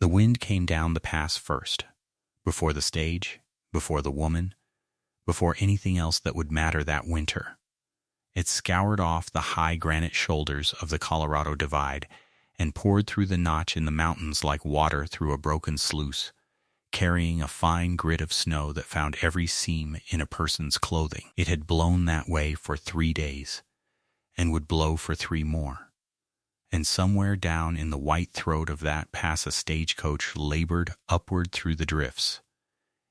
The wind came down the pass first, before the stage, before the woman, before anything else that would matter that winter. It scoured off the high granite shoulders of the Colorado Divide and poured through the notch in the mountains like water through a broken sluice, carrying a fine grit of snow that found every seam in a person's clothing. It had blown that way for 3 days, and would blow for 3 more. And somewhere down in the white throat of that pass a stagecoach labored upward through the drifts,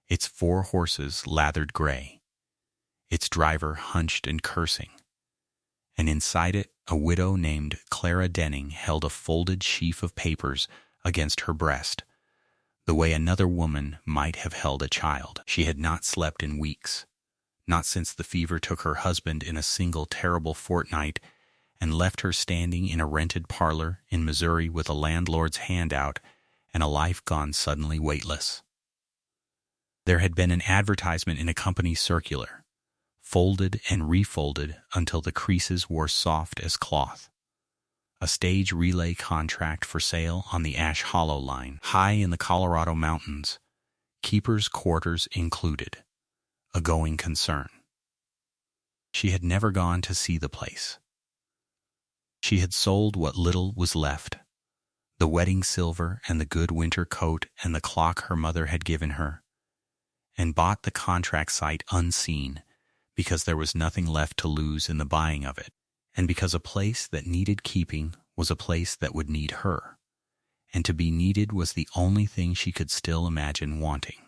its 4 horses lathered gray, its driver hunched and cursing, and inside it a widow named Clara Denning held a folded sheaf of papers against her breast, the way another woman might have held a child. She had not slept in weeks, not since the fever took her husband in a single terrible fortnight and left her standing in a rented parlor in Missouri with a landlord's handout and a life gone suddenly weightless. There had been an advertisement in a company circular, folded and refolded until the creases were soft as cloth. A stage relay contract for sale on the Ash Hollow line, high in the Colorado mountains, keeper's quarters included, a going concern. She had never gone to see the place. She had sold what little was left, the wedding silver and the good winter coat and the clock her mother had given her, and bought the contract site unseen because there was nothing left to lose in the buying of it, and because a place that needed keeping was a place that would need her, and to be needed was the only thing she could still imagine wanting.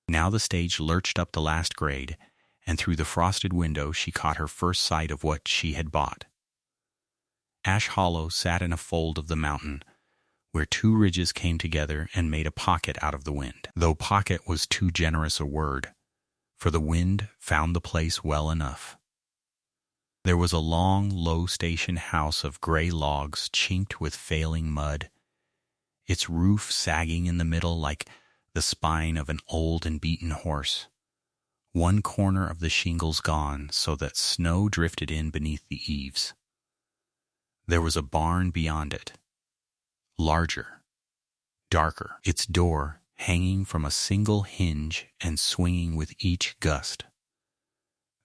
Now the stage lurched up the last grade, and through the frosted window she caught her first sight of what she had bought. Ash Hollow sat in a fold of the mountain, where 2 ridges came together and made a pocket out of the wind, though pocket was too generous a word, for the wind found the place well enough. There was a long, low station house of gray logs chinked with failing mud, its roof sagging in the middle like the spine of an old and beaten horse, one corner of the shingles gone so that snow drifted in beneath the eaves. There was a barn beyond it, larger, darker, its door hanging from a single hinge and swinging with each gust.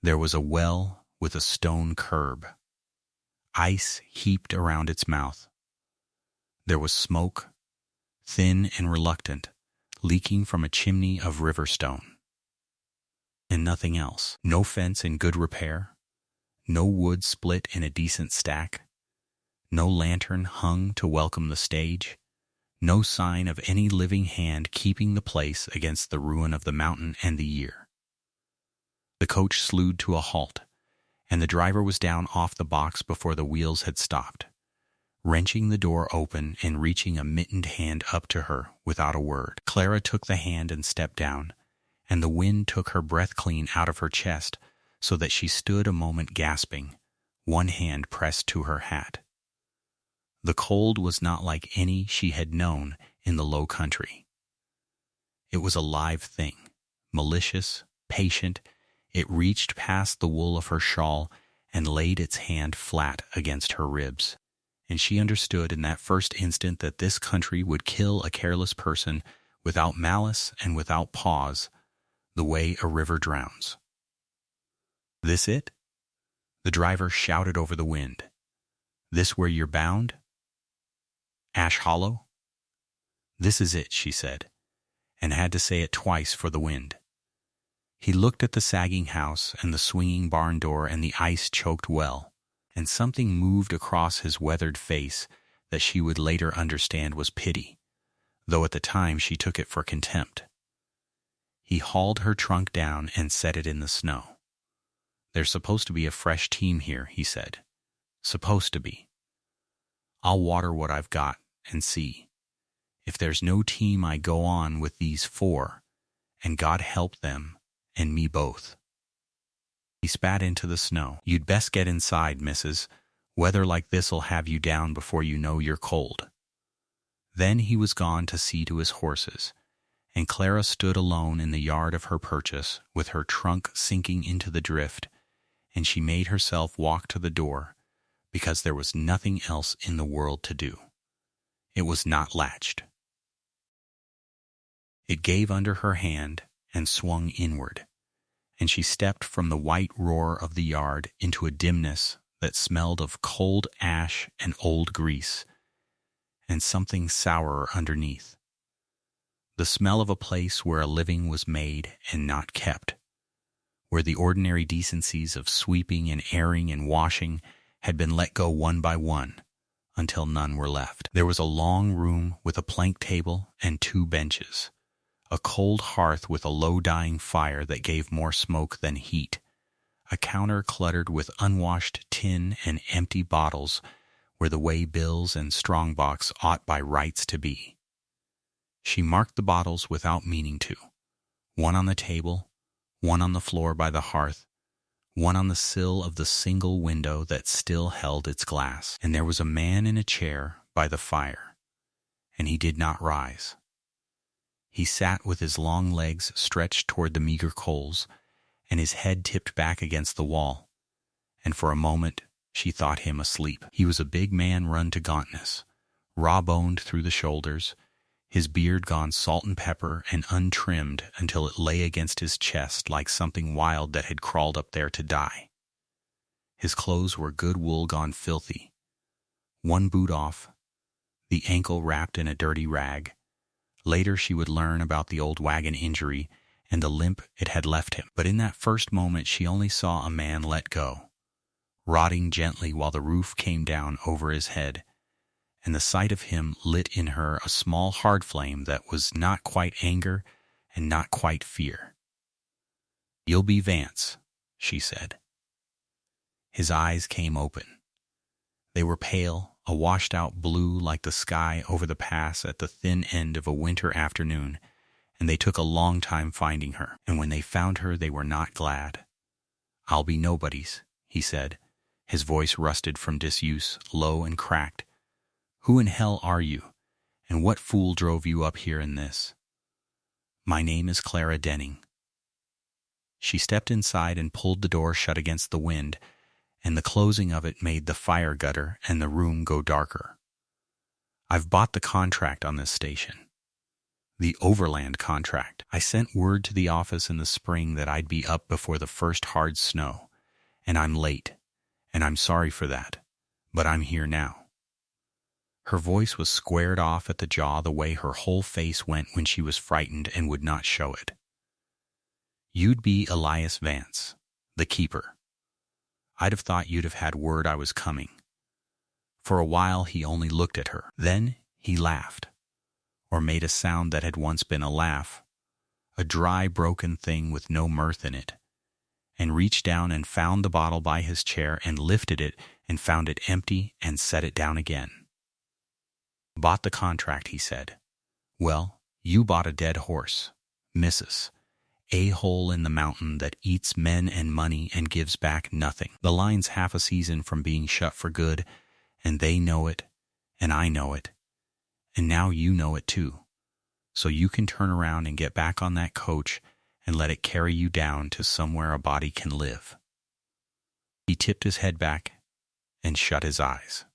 There was a well with a stone curb, ice heaped around its mouth. There was smoke, thin and reluctant, leaking from a chimney of river stone. And nothing else. No fence in good repair, no wood split in a decent stack, no lantern hung to welcome the stage, no sign of any living hand keeping the place against the ruin of the mountain and the year. The coach slewed to a halt, and the driver was down off the box before the wheels had stopped, wrenching the door open and reaching a mittened hand up to her without a word. Clara took the hand and stepped down, and the wind took her breath clean out of her chest so that she stood a moment gasping, one hand pressed to her hat. The cold was not like any she had known in the low country. It was a live thing, malicious, patient. It reached past the wool of her shawl and laid its hand flat against her ribs. And she understood in that first instant that this country would kill a careless person without malice and without pause, the way a river drowns. "This it?" The driver shouted over the wind. "This where you're bound? Ash Hollow?" "This is it," she said, and had to say it twice for the wind. He looked at the sagging house and the swinging barn door and the ice-choked well, and something moved across his weathered face that she would later understand was pity, though at the time she took it for contempt. He hauled her trunk down and set it in the snow. "There's supposed to be a fresh team here," he said. "Supposed to be. I'll water what I've got and see. If there's no team, I go on with these 4, and God help them and me both." He spat into the snow. "You'd best get inside, missus. Weather like this'll have you down before you know you're cold." Then he was gone to see to his horses, and Clara stood alone in the yard of her purchase with her trunk sinking into the drift, and she made herself walk to the door because there was nothing else in the world to do. It was not latched. It gave under her hand and swung inward, and she stepped from the white roar of the yard into a dimness that smelled of cold ash and old grease, and something sourer underneath. The smell of a place where a living was made and not kept, where the ordinary decencies of sweeping and airing and washing had been let go one by one until none were left. There was a long room with a plank table and 2 benches, a cold hearth with a low-dying fire that gave more smoke than heat, a counter cluttered with unwashed tin and empty bottles where the weigh bills and strongbox ought by rights to be. She marked the bottles without meaning to, one on the table, one on the floor by the hearth, one on the sill of the single window that still held its glass. And there was a man in a chair by the fire, and he did not rise. He sat with his long legs stretched toward the meager coals, and his head tipped back against the wall, and for a moment she thought him asleep. He was a big man run to gauntness, raw-boned through the shoulders, his beard gone salt and pepper and untrimmed until it lay against his chest like something wild that had crawled up there to die. His clothes were good wool gone filthy, one boot off, the ankle wrapped in a dirty rag. Later she would learn about the old wagon injury and the limp it had left him. But in that first moment she only saw a man let go, rotting gently while the roof came down over his head, and the sight of him lit in her a small hard flame that was not quite anger and not quite fear. "You'll be Vance," she said. His eyes came open. They were pale, a washed-out blue like the sky over the pass at the thin end of a winter afternoon, and they took a long time finding her, and when they found her they were not glad. "I'll be nobody's," he said, his voice rusted from disuse, low and cracked. "Who in hell are you, and what fool drove you up here in this?" "My name is Clara Denning." She stepped inside and pulled the door shut against the wind, and the closing of it made the fire gutter and the room go darker. "I've bought the contract on this station. The Overland contract. I sent word to the office in the spring that I'd be up before the first hard snow, and I'm late, and I'm sorry for that, but I'm here now." Her voice was squared off at the jaw the way her whole face went when she was frightened and would not show it. "You'd be Elias Vance, the keeper. I'd have thought you'd have had word I was coming." For a while he only looked at her. Then he laughed, or made a sound that had once been a laugh, a dry, broken thing with no mirth in it, and reached down and found the bottle by his chair and lifted it and found it empty and set it down again. "Bought the contract," he said. "Well, you bought a dead horse, Mrs. A hole in the mountain that eats men and money and gives back nothing. The line's half a season from being shut for good, and they know it, and I know it, and now you know it too. So you can turn around and get back on that coach and let it carry you down to somewhere a body can live." He tipped his head back and shut his eyes.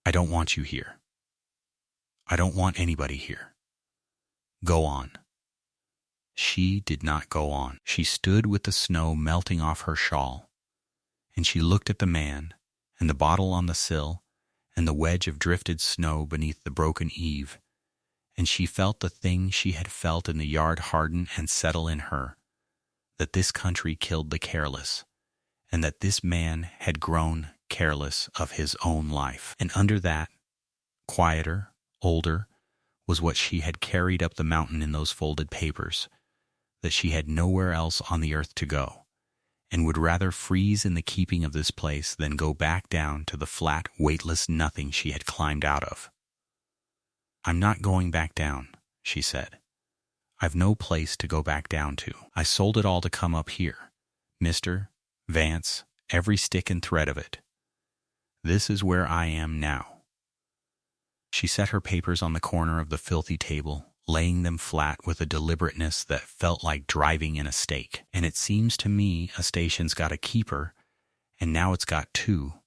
"I don't want you here. I don't want anybody here. Go on." She did not go on. She stood with the snow melting off her shawl, and she looked at the man, and the bottle on the sill, and the wedge of drifted snow beneath the broken eave, and she felt the thing she had felt in the yard harden and settle in her, that this country killed the careless, and that this man had grown careless of his own life. And under that, quieter, older, was what she had carried up the mountain in those folded papers, that she had nowhere else on the earth to go, and would rather freeze in the keeping of this place than go back down to the flat, weightless nothing she had climbed out of. "I'm not going back down," she said. "I've no place to go back down to. I sold it all to come up here. Mr. Vance, every stick and thread of it. This is where I am now." She set her papers on the corner of the filthy table, laying them flat with a deliberateness that felt like driving in a stake. "And it seems to me a station's got a keeper, and now it's got 2.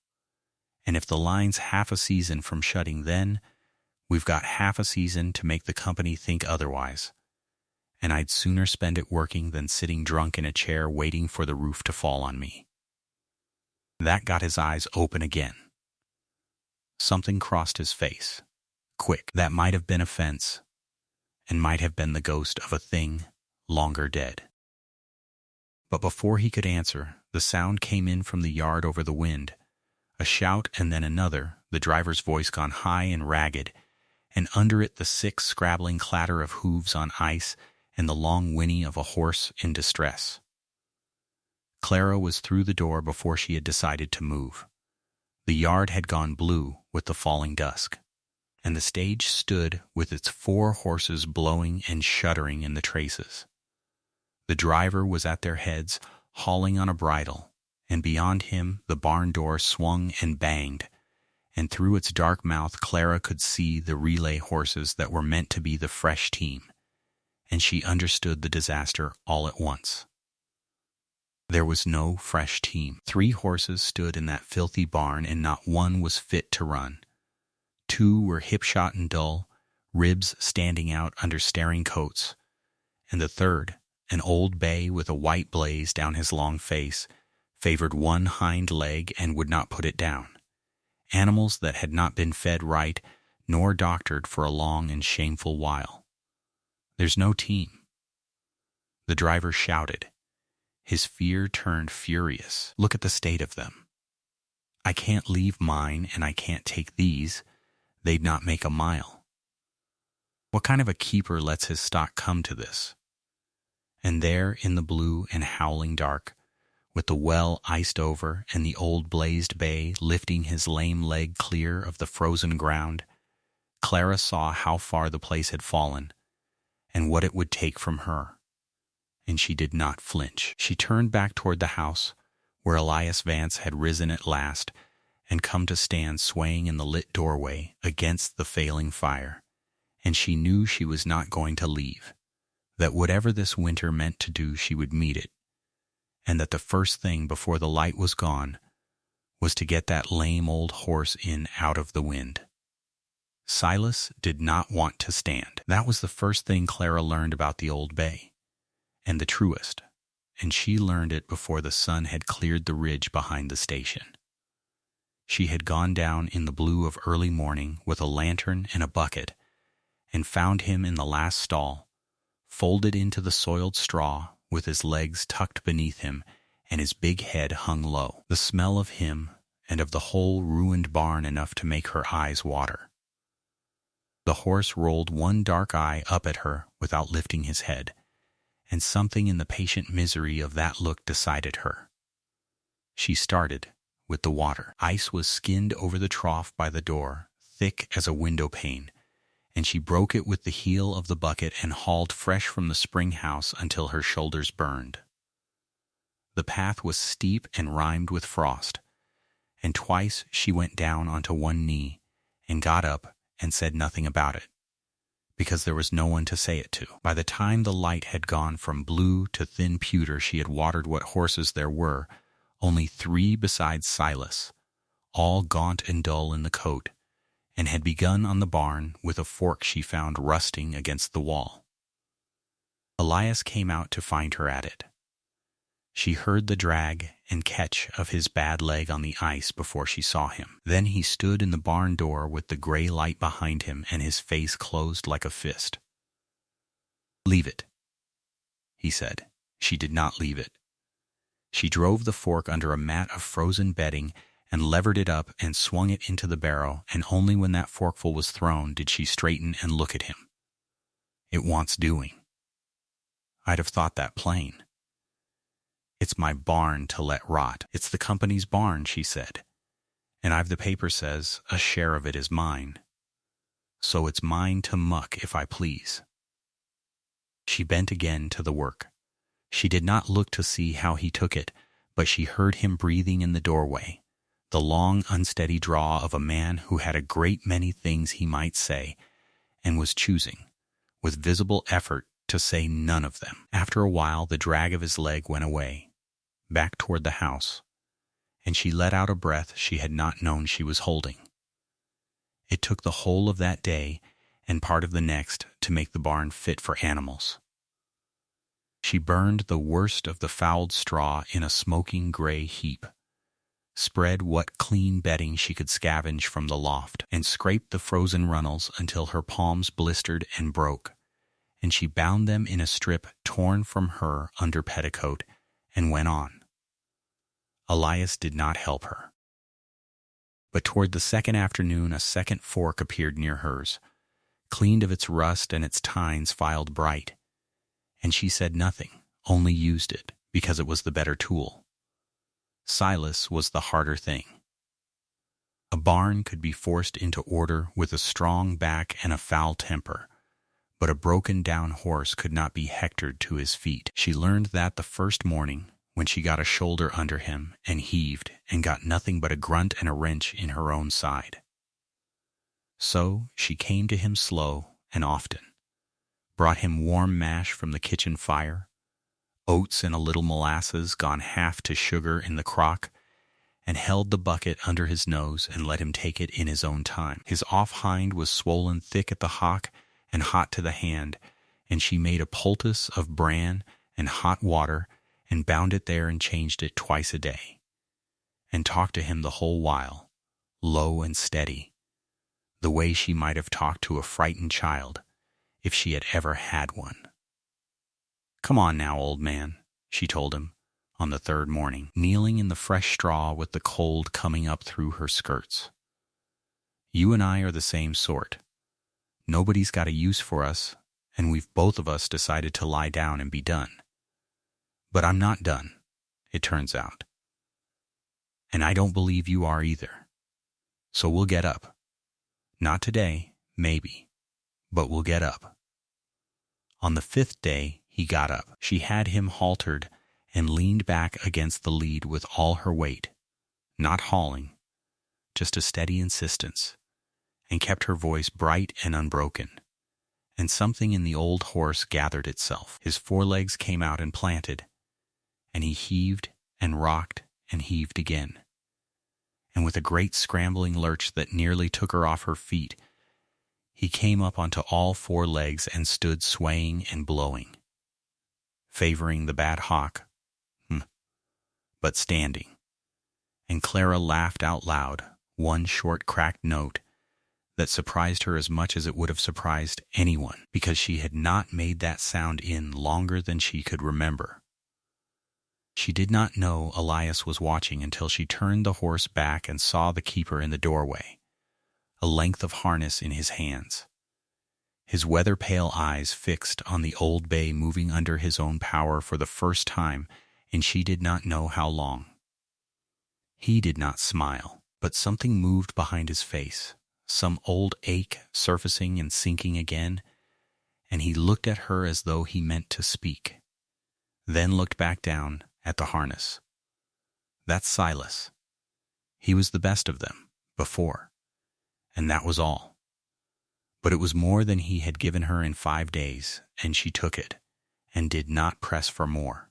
And if the line's half a season from shutting then, We've got half a season to make the company think otherwise, and I'd sooner spend it working than sitting drunk in a chair waiting for the roof to fall on me." That got his eyes open again. Something crossed his face, quick. That might have been offense, and might have been the ghost of a thing longer dead. But before he could answer, the sound came in from the yard over the wind, a shout and then another, the driver's voice gone high and ragged, and under it the sick, scrabbling clatter of hooves on ice and the long whinny of a horse in distress. Clara was through the door before she had decided to move. The yard had gone blue with the falling dusk, and the stage stood with its 4 horses blowing and shuddering in the traces. The driver was at their heads, hauling on a bridle, and beyond him the barn door swung and banged, and through its dark mouth Clara could see the relay horses that were meant to be the fresh team, and she understood the disaster all at once. There was no fresh team. 3 horses stood in that filthy barn, and not one was fit to run. 2 were hip-shot and dull, ribs standing out under staring coats, and the third, an old bay with a white blaze down his long face, favored one hind leg and would not put it down. Animals that had not been fed right nor doctored for a long and shameful while. "There's no team." The driver shouted. His fear turned furious. "Look at the state of them. I can't leave mine, and I can't take these. They'd not make a mile. What kind of a keeper lets his stock come to this?" And there in the blue and howling dark, with the well iced over and the old blazed bay lifting his lame leg clear of the frozen ground, Clara saw how far the place had fallen and what it would take from her. And she did not flinch. She turned back toward the house, where Elias Vance had risen at last and come to stand swaying in the lit doorway against the failing fire, and she knew she was not going to leave, that whatever this winter meant to do she would meet it, and that the first thing before the light was gone was to get that lame old horse in out of the wind. Silas did not want to stand. That was the first thing Clara learned about the old bay, and the truest, and she learned it before the sun had cleared the ridge behind the station. She had gone down in the blue of early morning with a lantern and a bucket, and found him in the last stall, folded into the soiled straw, with his legs tucked beneath him and his big head hung low. The smell of him and of the whole ruined barn enough to make her eyes water. The horse rolled one dark eye up at her without lifting his head, and something in the patient misery of that look decided her. She started with the water. Ice was skinned over the trough by the door, thick as a window pane, and she broke it with the heel of the bucket and hauled fresh from the spring house until her shoulders burned. The path was steep and rimed with frost, and twice she went down onto one knee and got up and said nothing about it, because there was no one to say it to. By the time the light had gone from blue to thin pewter, she had watered what horses there were, only 3 besides Silas, all gaunt and dull in the coat, and had begun on the barn with a fork she found rusting against the wall. Elias came out to find her at it. She heard the drag and catch of his bad leg on the ice before she saw him. Then he stood in the barn door with the gray light behind him and his face closed like a fist. "Leave it," he said. She did not leave it. She drove the fork under a mat of frozen bedding and levered it up and swung it into the barrel, and only when that forkful was thrown did she straighten and look at him. "It wants doing." "I'd have thought that plain." "It's my barn to let rot. It's the company's barn," she said, "and the paper says a share of it is mine. So it's mine to muck if I please." She bent again to the work. She did not look to see how he took it, but she heard him breathing in the doorway, the long, unsteady draw of a man who had a great many things he might say, and was choosing, with visible effort, to say none of them. After a while the drag of his leg went away, back toward the house, and she let out a breath she had not known she was holding. It took the whole of that day and part of the next to make the barn fit for animals. She burned the worst of the fouled straw in a smoking gray heap, spread what clean bedding she could scavenge from the loft, and scraped the frozen runnels until her palms blistered and broke, and she bound them in a strip torn from her under petticoat and went on. Elias did not help her. But toward the second afternoon a second fork appeared near hers, cleaned of its rust and its tines filed bright, and she said nothing, only used it because it was the better tool. Silas was the harder thing. A barn could be forced into order with a strong back and a foul temper, but a broken-down horse could not be hectored to his feet. She learned that the first morning when she got a shoulder under him and heaved and got nothing but a grunt and a wrench in her own side. So she came to him slow and often, brought him warm mash from the kitchen fire, oats and a little molasses gone half to sugar in the crock, and held the bucket under his nose and let him take it in his own time. His off hind was swollen thick at the hock and hot to the hand, and she made a poultice of bran and hot water and bound it there and changed it twice a day, and talked to him the whole while, low and steady, the way she might have talked to a frightened child if she had ever had one. "Come on now, old man," she told him on the third morning, kneeling in the fresh straw with the cold coming up through her skirts. "You and I are the same sort. Nobody's got a use for us, and we've both of us decided to lie down and be done. But I'm not done, it turns out. And I don't believe you are either. So we'll get up. Not today, maybe, but we'll get up." On the fifth day, he got up. She had him haltered and leaned back against the lead with all her weight, not hauling, just a steady insistence, and kept her voice bright and unbroken. And something in the old horse gathered itself. His forelegs came out and planted, and he heaved and rocked and heaved again. And with a great scrambling lurch that nearly took her off her feet, he came up onto all four legs and stood swaying and blowing, favoring the bad hock, but standing. And Clara laughed out loud, one short cracked note that surprised her as much as it would have surprised anyone, because she had not made that sound in longer than she could remember. She did not know Elias was watching until she turned the horse back and saw the keeper in the doorway, a length of harness in his hands, his weather-pale eyes fixed on the old bay moving under his own power for the first time, and she did not know how long. He did not smile, but something moved behind his face, some old ache surfacing and sinking again, and he looked at her as though he meant to speak, then looked back down at the harness. That's Silas. He was the best of them, before, and that was all. But it was more than he had given her in 5 days, and she took it, and did not press for more.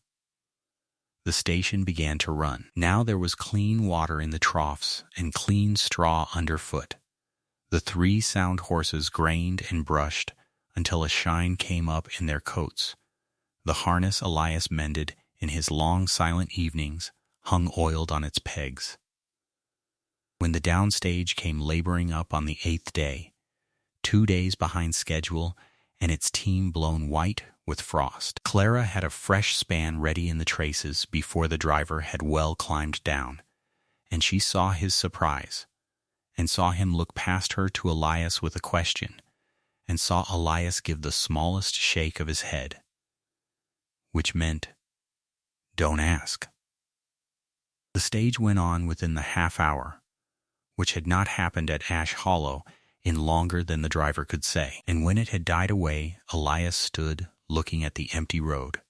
The station began to run. Now there was clean water in the troughs, and clean straw underfoot. The 3 sound horses grained and brushed until a shine came up in their coats. The harness Elias mended in his long silent evenings hung oiled on its pegs. When the downstage came laboring up on the 8th day, 2 days behind schedule and its team blown white with frost, Clara had a fresh span ready in the traces before the driver had well climbed down, and she saw his surprise, and saw him look past her to Elias with a question, and saw Elias give the smallest shake of his head, which meant, "Don't ask." The stage went on within the half hour, which had not happened at Ash Hollow in longer than the driver could say, and when it had died away, Elias stood looking at the empty road.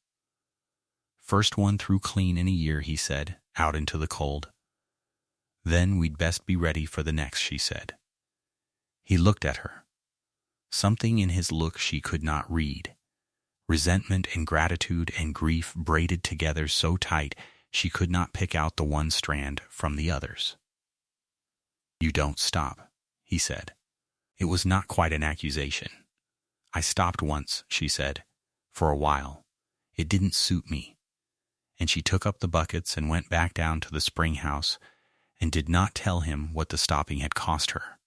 "First one through clean in a year," he said, out into the cold. "Then we'd best be ready for the next," she said. He looked at her. Something in his look she could not read. Resentment and gratitude and grief braided together so tight she could not pick out the one strand from the others. "You don't stop," he said. It was not quite an accusation. I stopped once, she said, for a while. It didn't suit me. And she took up the buckets and went back down to the spring house and did not tell him what the stopping had cost her,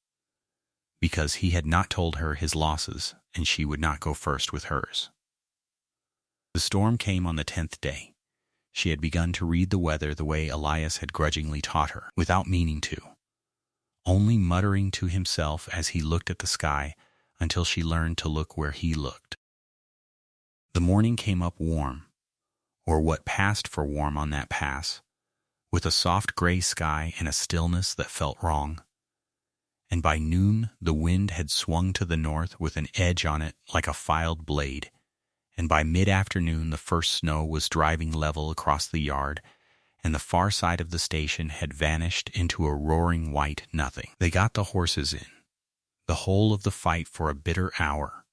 because he had not told her his losses and she would not go first with hers. The storm came on the 10th day. She had begun to read the weather the way Elias had grudgingly taught her, without meaning to, only muttering to himself as he looked at the sky until she learned to look where he looked. The morning came up warm, or what passed for warm on that pass, with a soft gray sky and a stillness that felt wrong. And by noon the wind had swung to the north with an edge on it like a filed blade, and by mid-afternoon the first snow was driving level across the yard, and the far side of the station had vanished into a roaring white nothing. They got the horses in, the whole of the fight for a bitter hour,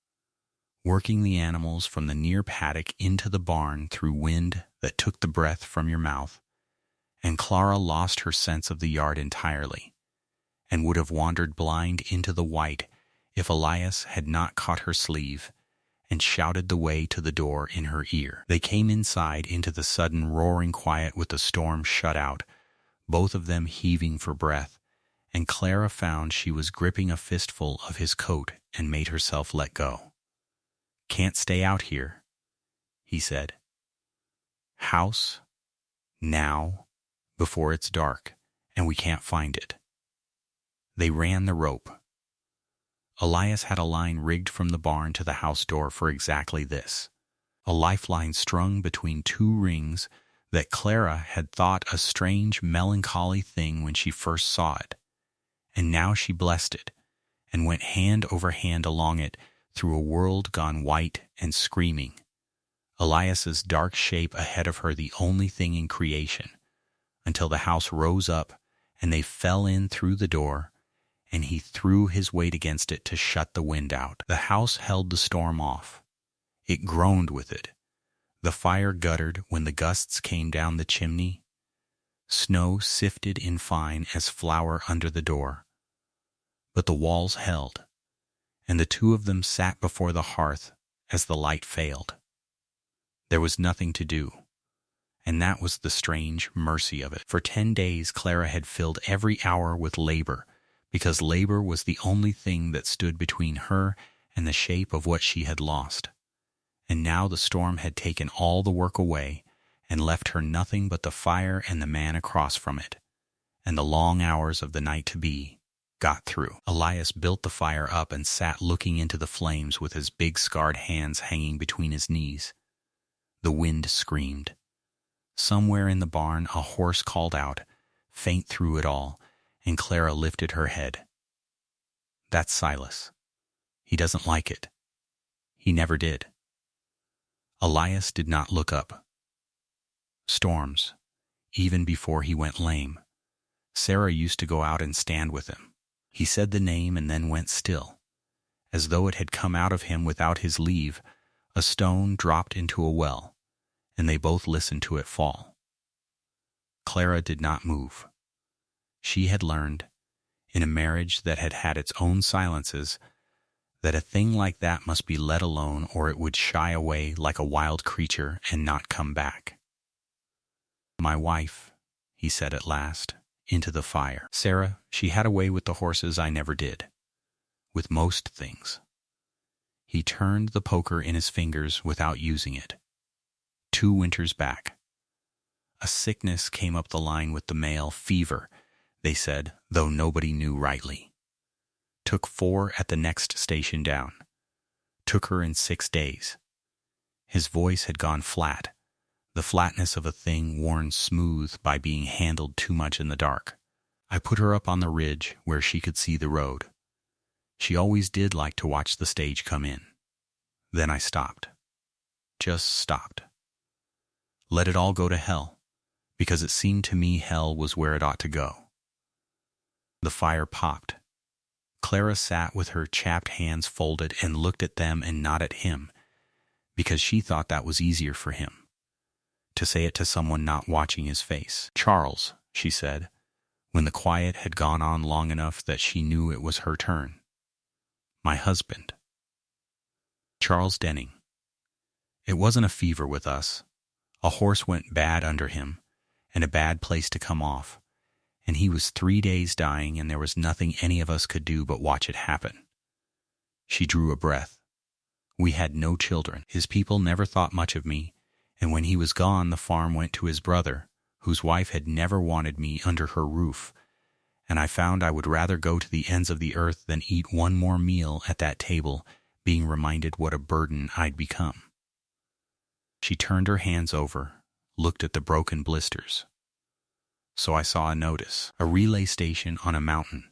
working the animals from the near paddock into the barn through wind that took the breath from your mouth, and Clara lost her sense of the yard entirely, and would have wandered blind into the white if Elias had not caught her sleeve and shouted the way to the door in her ear. They came inside into the sudden roaring quiet with the storm shut out, both of them heaving for breath, and Clara found she was gripping a fistful of his coat and made herself let go. "Can't stay out here," he said. "House? Now? Before it's dark, and we can't find it." They ran the rope. Elias had a line rigged from the barn to the house door for exactly this, a lifeline strung between two rings that Clara had thought a strange, melancholy thing when she first saw it, and now she blessed it and went hand over hand along it through a world gone white and screaming, Elias's dark shape ahead of her the only thing in creation, until the house rose up and they fell in through the door, and he threw his weight against it to shut the wind out. The house held the storm off. It groaned with it. The fire guttered when the gusts came down the chimney. Snow sifted in fine as flour under the door. But the walls held, and the two of them sat before the hearth as the light failed. There was nothing to do, and that was the strange mercy of it. For 10 days Clara had filled every hour with labor, because labor was the only thing that stood between her and the shape of what she had lost. And now the storm had taken all the work away and left her nothing but the fire and the man across from it, and the long hours of the night to be got through. Elias built the fire up and sat looking into the flames with his big scarred hands hanging between his knees. The wind screamed. Somewhere in the barn a horse called out, faint through it all, and Clara lifted her head. "That's Silas. He doesn't like it. He never did." Elias did not look up. Storms, even before he went lame. Sarah used to go out and stand with him. He said the name and then went still. As though it had come out of him without his leave, a stone dropped into a well, and they both listened to it fall. Clara did not move. She had learned, in a marriage that had had its own silences, that a thing like that must be let alone or it would shy away like a wild creature and not come back. "My wife," he said at last, into the fire. "Sarah, she had a way with the horses I never did. With most things." He turned the poker in his fingers without using it. 2 winters back. A sickness came up the line with the mail, fever, they said, though nobody knew rightly. Took 4 at the next station down. Took her in 6 days. His voice had gone flat, the flatness of a thing worn smooth by being handled too much in the dark. I put her up on the ridge where she could see the road. She always did like to watch the stage come in. Then I stopped. Just stopped. Let it all go to hell, because it seemed to me hell was where it ought to go. The fire popped. Clara sat with her chapped hands folded and looked at them and not at him, because she thought that was easier for him, to say it to someone not watching his face. "Charles," she said, when the quiet had gone on long enough that she knew it was her turn. My husband. Charles Denning. It wasn't a fever with us. A horse went bad under him, and a bad place to come off, and he was 3 days dying, and there was nothing any of us could do but watch it happen. She drew a breath. We had no children. His people never thought much of me, and when he was gone, the farm went to his brother, whose wife had never wanted me under her roof, and I found I would rather go to the ends of the earth than eat one more meal at that table, being reminded what a burden I'd become. She turned her hands over, looked at the broken blisters. So I saw a notice, a relay station on a mountain,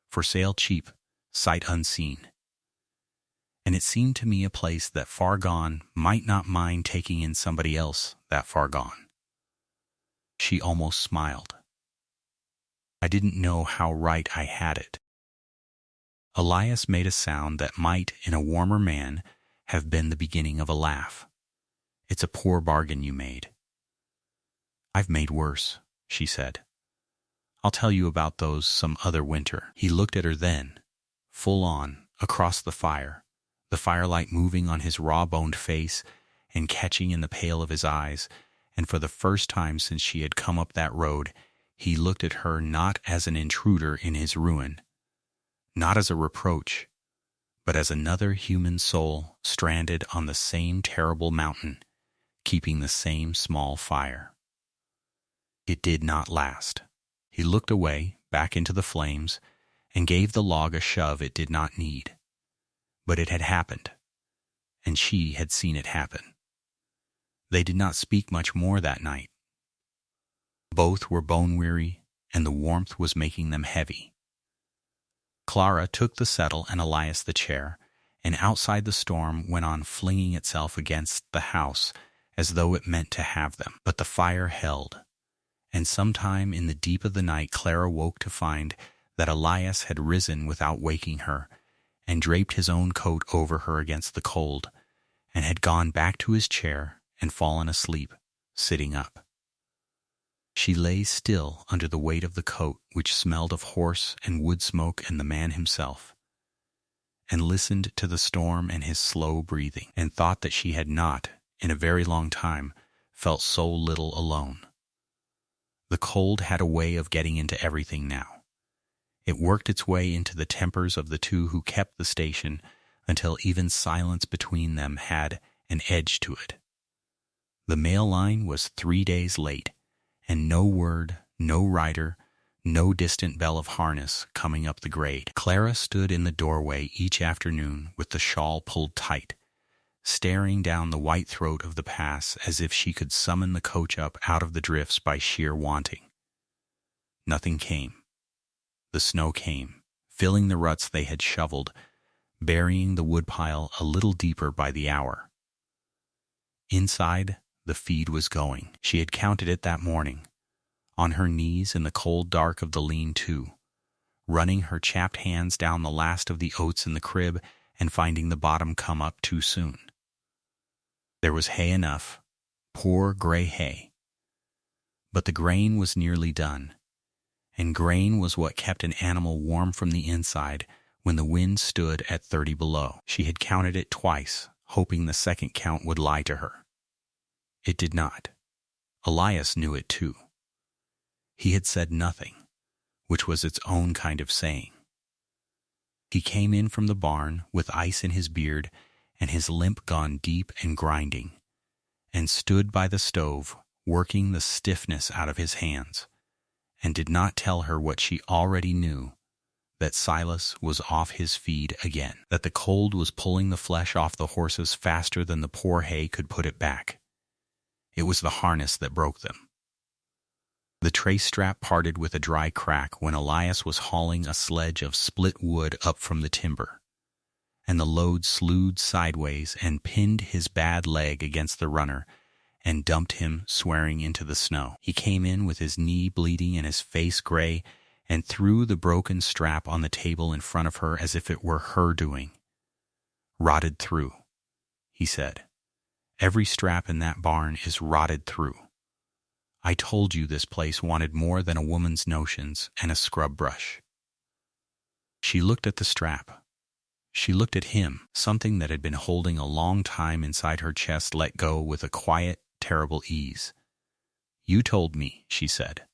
for sale cheap, sight unseen. And it seemed to me a place that far gone might not mind taking in somebody else that far gone. She almost smiled. I didn't know how right I had it. Elias made a sound that might, in a warmer man, have been the beginning of a laugh. It's a poor bargain you made. I've made worse, she said. I'll tell you about those some other winter. He looked at her then, full on, across the firelight moving on his raw-boned face and catching in the pale of his eyes, and for the first time since she had come up that road, he looked at her not as an intruder in his ruin, not as a reproach, but as another human soul stranded on the same terrible mountain, keeping the same small fire. It did not last. He looked away, back into the flames, and gave the log a shove it did not need. But it had happened, and she had seen it happen. They did not speak much more that night. Both were bone-weary, and the warmth was making them heavy. Clara took the settle and Elias the chair, and outside the storm went on flinging itself against the house as though it meant to have them. But the fire held, and sometime in the deep of the night Clara woke to find that Elias had risen without waking her, and draped his own coat over her against the cold, and had gone back to his chair and fallen asleep, sitting up. She lay still under the weight of the coat, which smelled of horse and wood smoke and the man himself, and listened to the storm and his slow breathing, and thought that she had not, in a very long time, felt so little alone. The cold had a way of getting into everything now. It worked its way into the tempers of the two who kept the station until even silence between them had an edge to it. The mail line was 3 days late, and no word, no rider, no distant bell of harness coming up the grade. Clara stood in the doorway each afternoon with the shawl pulled tight, staring down the white throat of the pass as if she could summon the coach up out of the drifts by sheer wanting. Nothing came. The snow came, filling the ruts they had shoveled, burying the woodpile a little deeper by the hour. Inside, the feed was going. She had counted it that morning, on her knees in the cold dark of the lean-to, running her chapped hands down the last of the oats in the crib and finding the bottom come up too soon. There was hay enough, poor gray hay. But the grain was nearly done, and grain was what kept an animal warm from the inside when the wind stood at 30 below. She had counted it twice, hoping the second count would lie to her. It did not. Elias knew it too. He had said nothing, which was its own kind of saying. He came in from the barn with ice in his beard and his limp gone deep and grinding, and stood by the stove working the stiffness out of his hands, and did not tell her what she already knew, that Silas was off his feed again, that the cold was pulling the flesh off the horses faster than the poor hay could put it back. It was the harness that broke them. The trace strap parted with a dry crack when Elias was hauling a sledge of split wood up from the timber, and the load slewed sideways and pinned his bad leg against the runner and dumped him swearing into the snow. He came in with his knee bleeding and his face gray and threw the broken strap on the table in front of her as if it were her doing. "Rotted through," he said. "Every strap in that barn is rotted through. I told you this place wanted more than a woman's notions and a scrub brush." She looked at the strap. She looked at him. Something that had been holding a long time inside her chest let go with a quiet, terrible ease. "You told me," she said.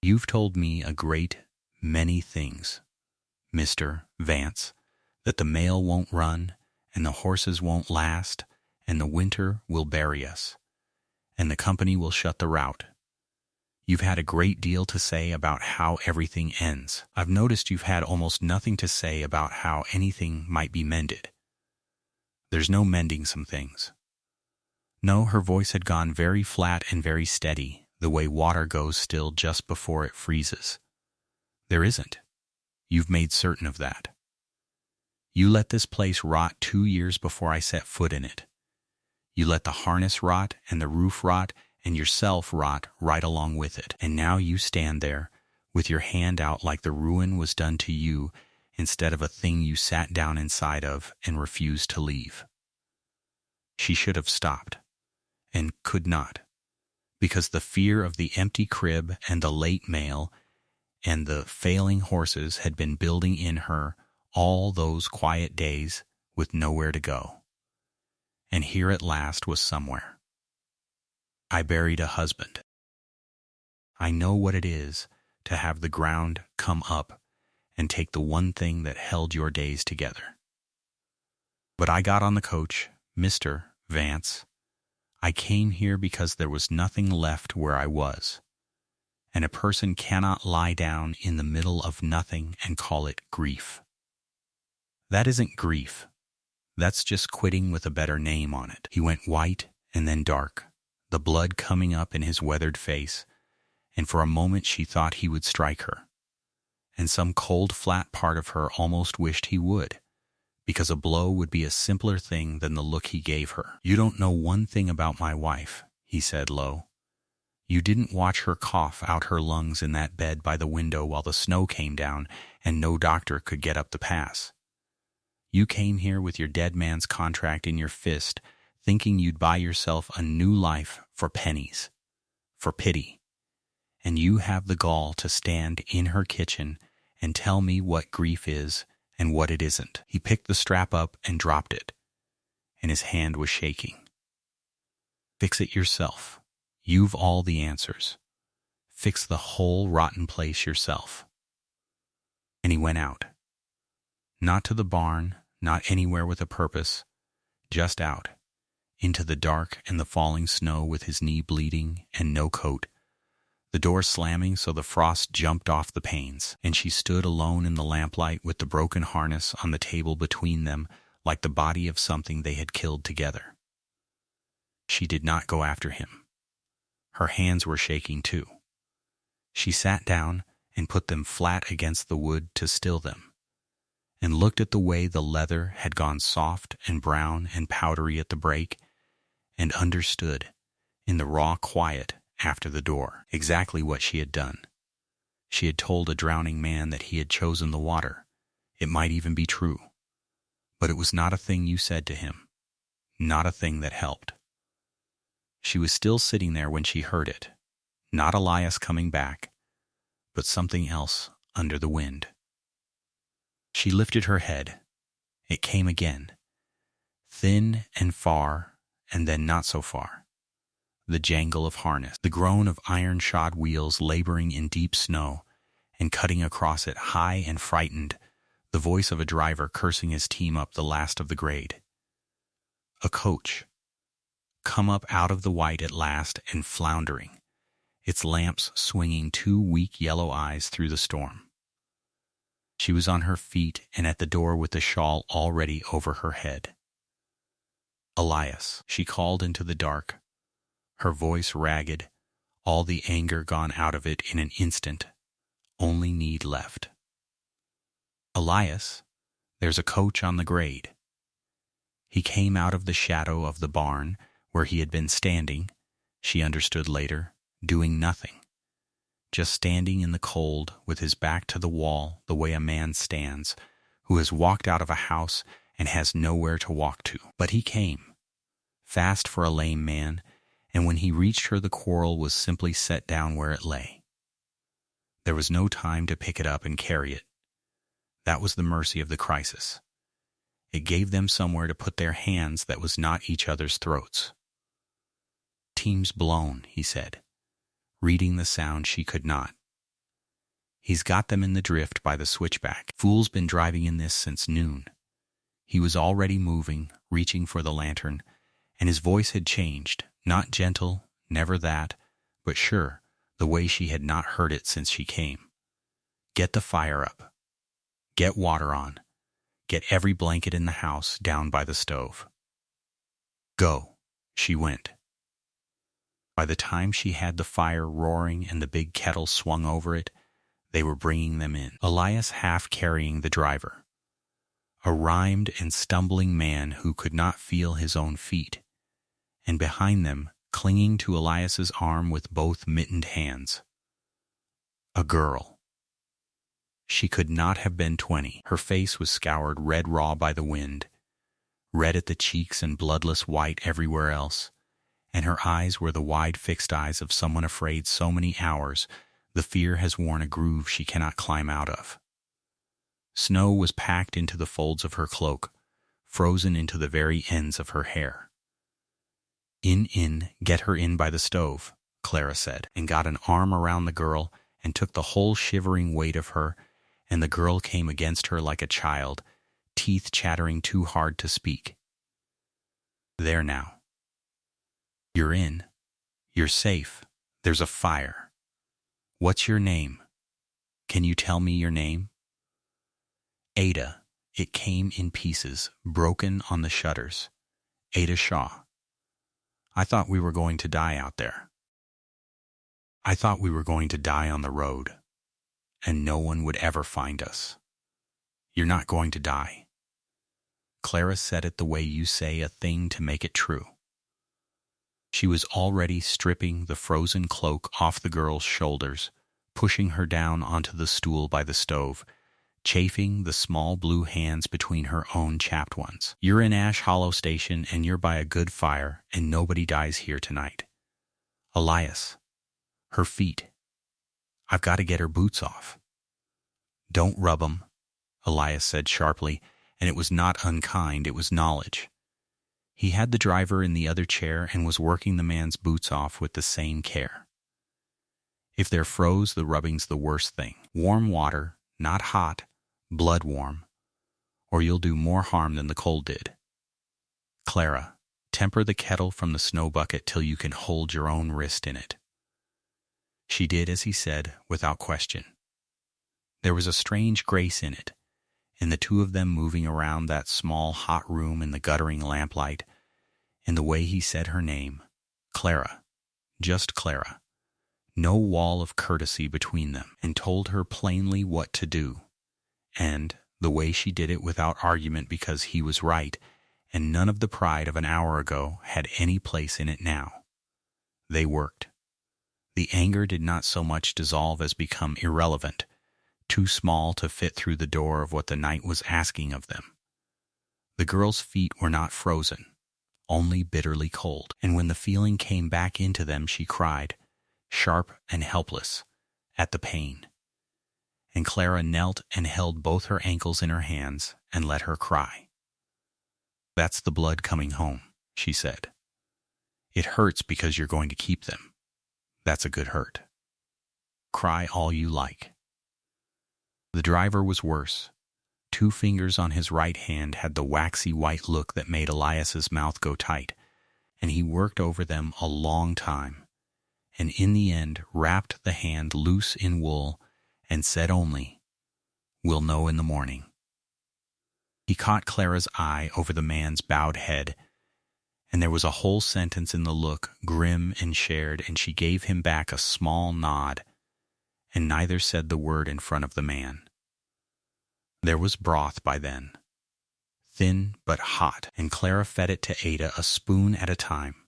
"You've told me a great many things, Mr. Vance, that the mail won't run, and the horses won't last, and the winter will bury us, and the company will shut the route. You've had a great deal to say about how everything ends. I've noticed you've had almost nothing to say about how anything might be mended. There's no mending some things." No, her voice had gone very flat and very steady, the way water goes still just before it freezes. "There isn't. You've made certain of that. You let this place rot 2 years before I set foot in it. You let the harness rot and the roof rot and yourself rot right along with it. And now you stand there with your hand out like the ruin was done to you instead of a thing you sat down inside of and refused to leave." She should have stopped, and could not, because the fear of the empty crib and the late mail and the failing horses had been building in her all those quiet days with nowhere to go. And here at last was somewhere. "I buried a husband. I know what it is to have the ground come up and take the one thing that held your days together. But I got on the coach, Mr. Vance. I came here because there was nothing left where I was, and a person cannot lie down in the middle of nothing and call it grief. That isn't grief. That's just quitting with a better name on it." He went white and then dark, the blood coming up in his weathered face, and for a moment she thought he would strike her, and some cold, flat part of her almost wished he would, because a blow would be a simpler thing than the look he gave her. "You don't know one thing about my wife," he said low. "You didn't watch her cough out her lungs in that bed by the window while the snow came down and no doctor could get up the pass. You came here with your dead man's contract in your fist, thinking you'd buy yourself a new life for pennies, for pity. And you have the gall to stand in her kitchen and tell me what grief is and what it isn't." He picked the strap up and dropped it, and his hand was shaking. "Fix it yourself. You've all the answers. Fix the whole rotten place yourself." And he went out. Not to the barn, not anywhere with a purpose, just out, into the dark and the falling snow with his knee bleeding and no coat, the door slamming so the frost jumped off the panes, and she stood alone in the lamplight with the broken harness on the table between them like the body of something they had killed together. She did not go after him. Her hands were shaking too. She sat down and put them flat against the wood to still them, and looked at the way the leather had gone soft and brown and powdery at the break, and understood, in the raw quiet after the door, exactly what she had done. She had told a drowning man that he had chosen the water. It might even be true. But it was not a thing you said to him, not a thing that helped. She was still sitting there when she heard it, not Elias coming back, but something else under the wind. She lifted her head. It came again, thin and far, and then not so far. The jangle of harness, the groan of iron-shod wheels laboring in deep snow and cutting across it high and frightened, the voice of a driver cursing his team up the last of the grade. A coach, come up out of the white at last and floundering, its lamps swinging 2 weak yellow eyes through the storm. She was on her feet and at the door with the shawl already over her head. "Elias," she called into the dark, her voice ragged, all the anger gone out of it in an instant, only need left. "Elias, there's a coach on the grade." He came out of the shadow of the barn where he had been standing, she understood later, doing nothing, just standing in the cold with his back to the wall the way a man stands who has walked out of a house and has nowhere to walk to. But he came, fast for a lame man, and when he reached her the quarrel was simply set down where it lay. There was no time to pick it up and carry it. That was the mercy of the crisis. It gave them somewhere to put their hands that was not each other's throats. "Team's blown," he said, reading the sound she could not. "He's got them in the drift by the switchback. Fool's been driving in this since noon." He was already moving, reaching for the lantern, and his voice had changed, not gentle, never that, but sure, the way she had not heard it since she came. "Get the fire up. Get water on. Get every blanket in the house down by the stove." "Go." She went. By the time she had the fire roaring and the big kettle swung over it, they were bringing them in. Elias half carrying the driver. A rhymed and stumbling man who could not feel his own feet, and behind them, clinging to Elias's arm with both mittened hands, a girl. She could not have been 20. Her face was scoured red raw by the wind, red at the cheeks and bloodless white everywhere else, and her eyes were the wide fixed eyes of someone afraid so many hours the fear has worn a groove she cannot climb out of. Snow was packed into the folds of her cloak, frozen into the very ends of her hair. Get her in by the stove," Clara said, and got an arm around the girl and took the whole shivering weight of her, and the girl came against her like a child, teeth chattering too hard to speak. "There now. You're in. You're safe. There's a fire. What's your name? Can you tell me your name?" "Ada." It came in pieces, broken on the shutters. "Ada Shaw. I thought we were going to die out there. I thought we were going to die on the road, and no one would ever find us. You're not going to die." Clara said it the way you say a thing to make it true. She was already stripping the frozen cloak off the girl's shoulders, pushing her down onto the stool by the stove, chafing the small blue hands between her own chapped ones. "You're in Ash Hollow Station, and you're by a good fire, and nobody dies here tonight. Elias. Her feet. I've got to get her boots off." "Don't rub 'em," Elias said sharply, and it was not unkind, it was knowledge. He had the driver in the other chair and was working the man's boots off with the same care. "If they're froze, the rubbing's the worst thing. Warm water, not hot, blood warm, or you'll do more harm than the cold did. Clara, temper the kettle from the snow bucket till you can hold your own wrist in it." She did as he said, without question. There was a strange grace in it, in the two of them moving around that small hot room in the guttering lamplight, in the way he said her name, Clara, just Clara, no wall of courtesy between them, and told her plainly what to do, and the way she did it without argument because he was right, and none of the pride of an hour ago had any place in it now. They worked. The anger did not so much dissolve as become irrelevant, too small to fit through the door of what the night was asking of them. The girl's feet were not frozen, only bitterly cold, and when the feeling came back into them she cried, sharp and helpless, at the pain. And Clara knelt and held both her ankles in her hands and let her cry. "That's the blood coming home," she said. "It hurts because you're going to keep them. That's a good hurt. Cry all you like." The driver was worse. 2 fingers on his right hand had the waxy white look that made Elias's mouth go tight, and he worked over them a long time, and in the end wrapped the hand loose in wool and said only, "We'll know in the morning." He caught Clara's eye over the man's bowed head, and there was a whole sentence in the look, grim and shared, and she gave him back a small nod, and neither said the word in front of the man. There was broth by then, thin but hot, and Clara fed it to Ada a spoon at a time,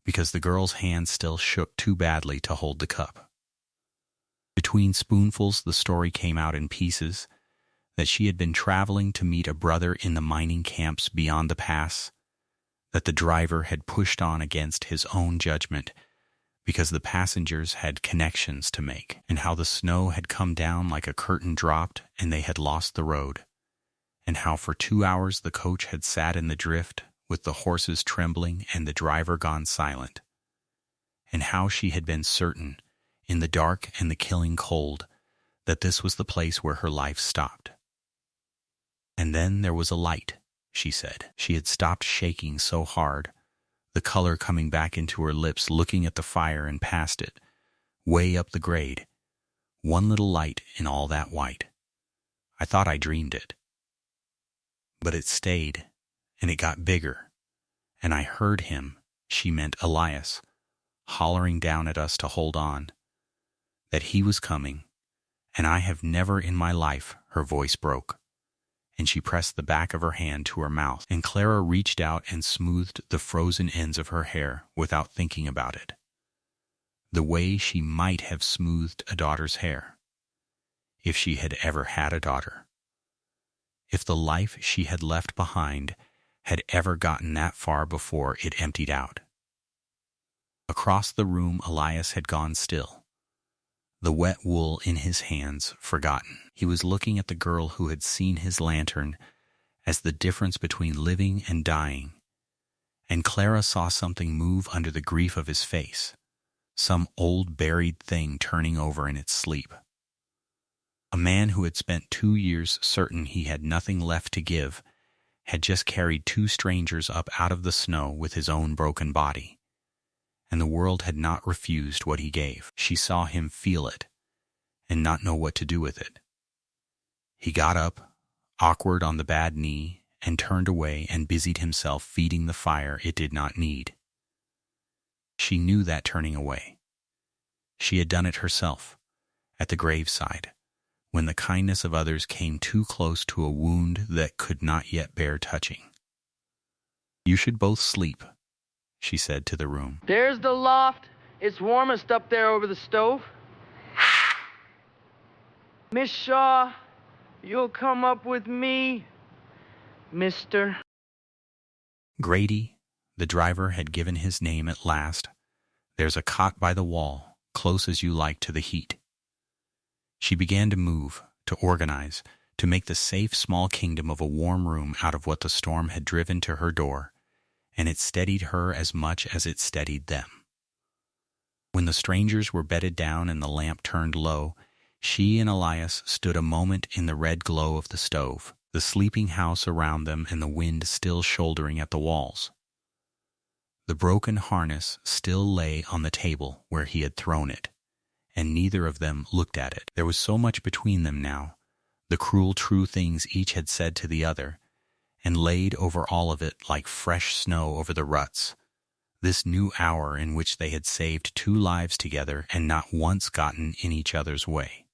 because the girl's hand still shook too badly to hold the cup. Between spoonfuls the story came out in pieces, that she had been traveling to meet a brother in the mining camps beyond the pass, that the driver had pushed on against his own judgment, because the passengers had connections to make, and how the snow had come down like a curtain dropped and they had lost the road, and how for 2 hours the coach had sat in the drift with the horses trembling and the driver gone silent, and how she had been certain, in the dark and the killing cold, that this was the place where her life stopped. And then there was a light, she said. She had stopped shaking so hard, the color coming back into her lips, looking at the fire and past it, way up the grade, one little light in all that white. I thought I dreamed it. But it stayed, and it got bigger, and I heard him, she meant Elias, hollering down at us to hold on, that he was coming, and I have never in my life, her voice broke, and she pressed the back of her hand to her mouth, and Clara reached out and smoothed the frozen ends of her hair without thinking about it, the way she might have smoothed a daughter's hair, if she had ever had a daughter. If the life she had left behind had ever gotten that far before it emptied out. Across the room Elias had gone still, the wet wool in his hands forgotten. He was looking at the girl who had seen his lantern as the difference between living and dying, and Clara saw something move under the grief of his face, some old buried thing turning over in its sleep. A man who had spent 2 years certain he had nothing left to give had just carried 2 strangers up out of the snow with his own broken body, and the world had not refused what he gave. She saw him feel it and not know what to do with it. He got up, awkward on the bad knee, and turned away and busied himself feeding the fire it did not need. She knew that turning away. She had done it herself, at the graveside, when the kindness of others came too close to a wound that could not yet bear touching. "You should both sleep," she said to the room. "There's the loft. It's warmest up there over the stove. Miss Shaw, you'll come up with me, mister." Grady, the driver, had given his name at last. There's a cot by the wall, close as you like to the heat. She began to move, to organize, to make the safe small kingdom of a warm room out of what the storm had driven to her door, and it steadied her as much as it steadied them. When the strangers were bedded down and the lamp turned low, she and Elias stood a moment in the red glow of the stove, the sleeping house around them and the wind still shouldering at the walls. The broken harness still lay on the table where he had thrown it, and neither of them looked at it. There was so much between them now, the cruel true things each had said to the other, and laid over all of it like fresh snow over the ruts, this new hour in which they had saved 2 lives together and not once gotten in each other's way.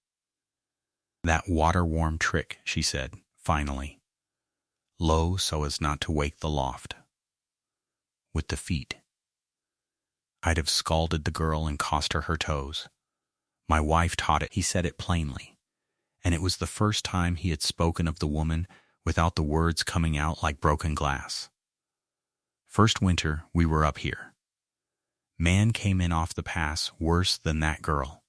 "That water-warm trick," she said, finally, low so as not to wake the loft. "With the feet. I'd have scalded the girl and cost her her toes. My wife taught it." He said it plainly, and it was the first time he had spoken of the woman without the words coming out like broken glass. "First winter we were up here. Man came in off the pass worse than that girl.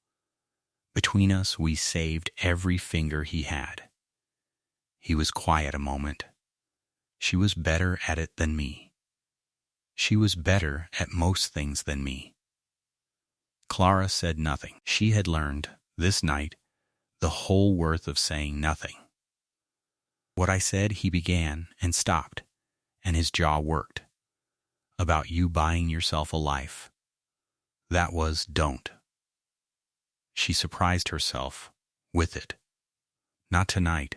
Between us we saved every finger he had." He was quiet a moment. "She was better at it than me. She was better at most things than me." Clara said nothing. She had learned, this night, the whole worth of saying nothing. "What I said," he began, and stopped, and his jaw worked. "About you buying yourself a life. That was don't." She surprised herself with it. "Not tonight.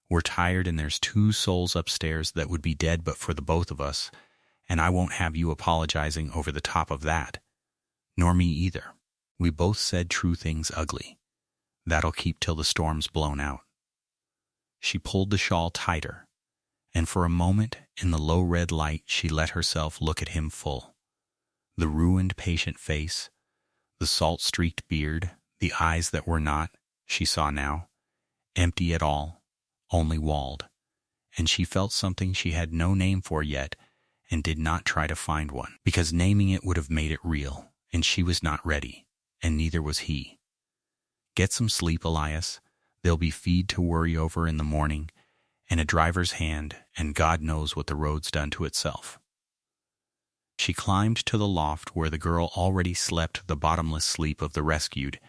We're tired and there's 2 souls upstairs that would be dead but for the both of us, and I won't have you apologizing over the top of that. Nor me either. We both said true things ugly. That'll keep till the storm's blown out." She pulled the shawl tighter, and for a moment in the low red light she let herself look at him full. The ruined patient face, the salt-streaked beard, the eyes that were not, she saw now, empty at all, only walled, and she felt something she had no name for yet and did not try to find one, because naming it would have made it real, and she was not ready, and neither was he. Get some sleep, Elias. There'll be feed to worry over in the morning, and a driver's hand, and God knows what the road's done to itself. She climbed to the loft where the girl already slept the bottomless sleep of the rescued,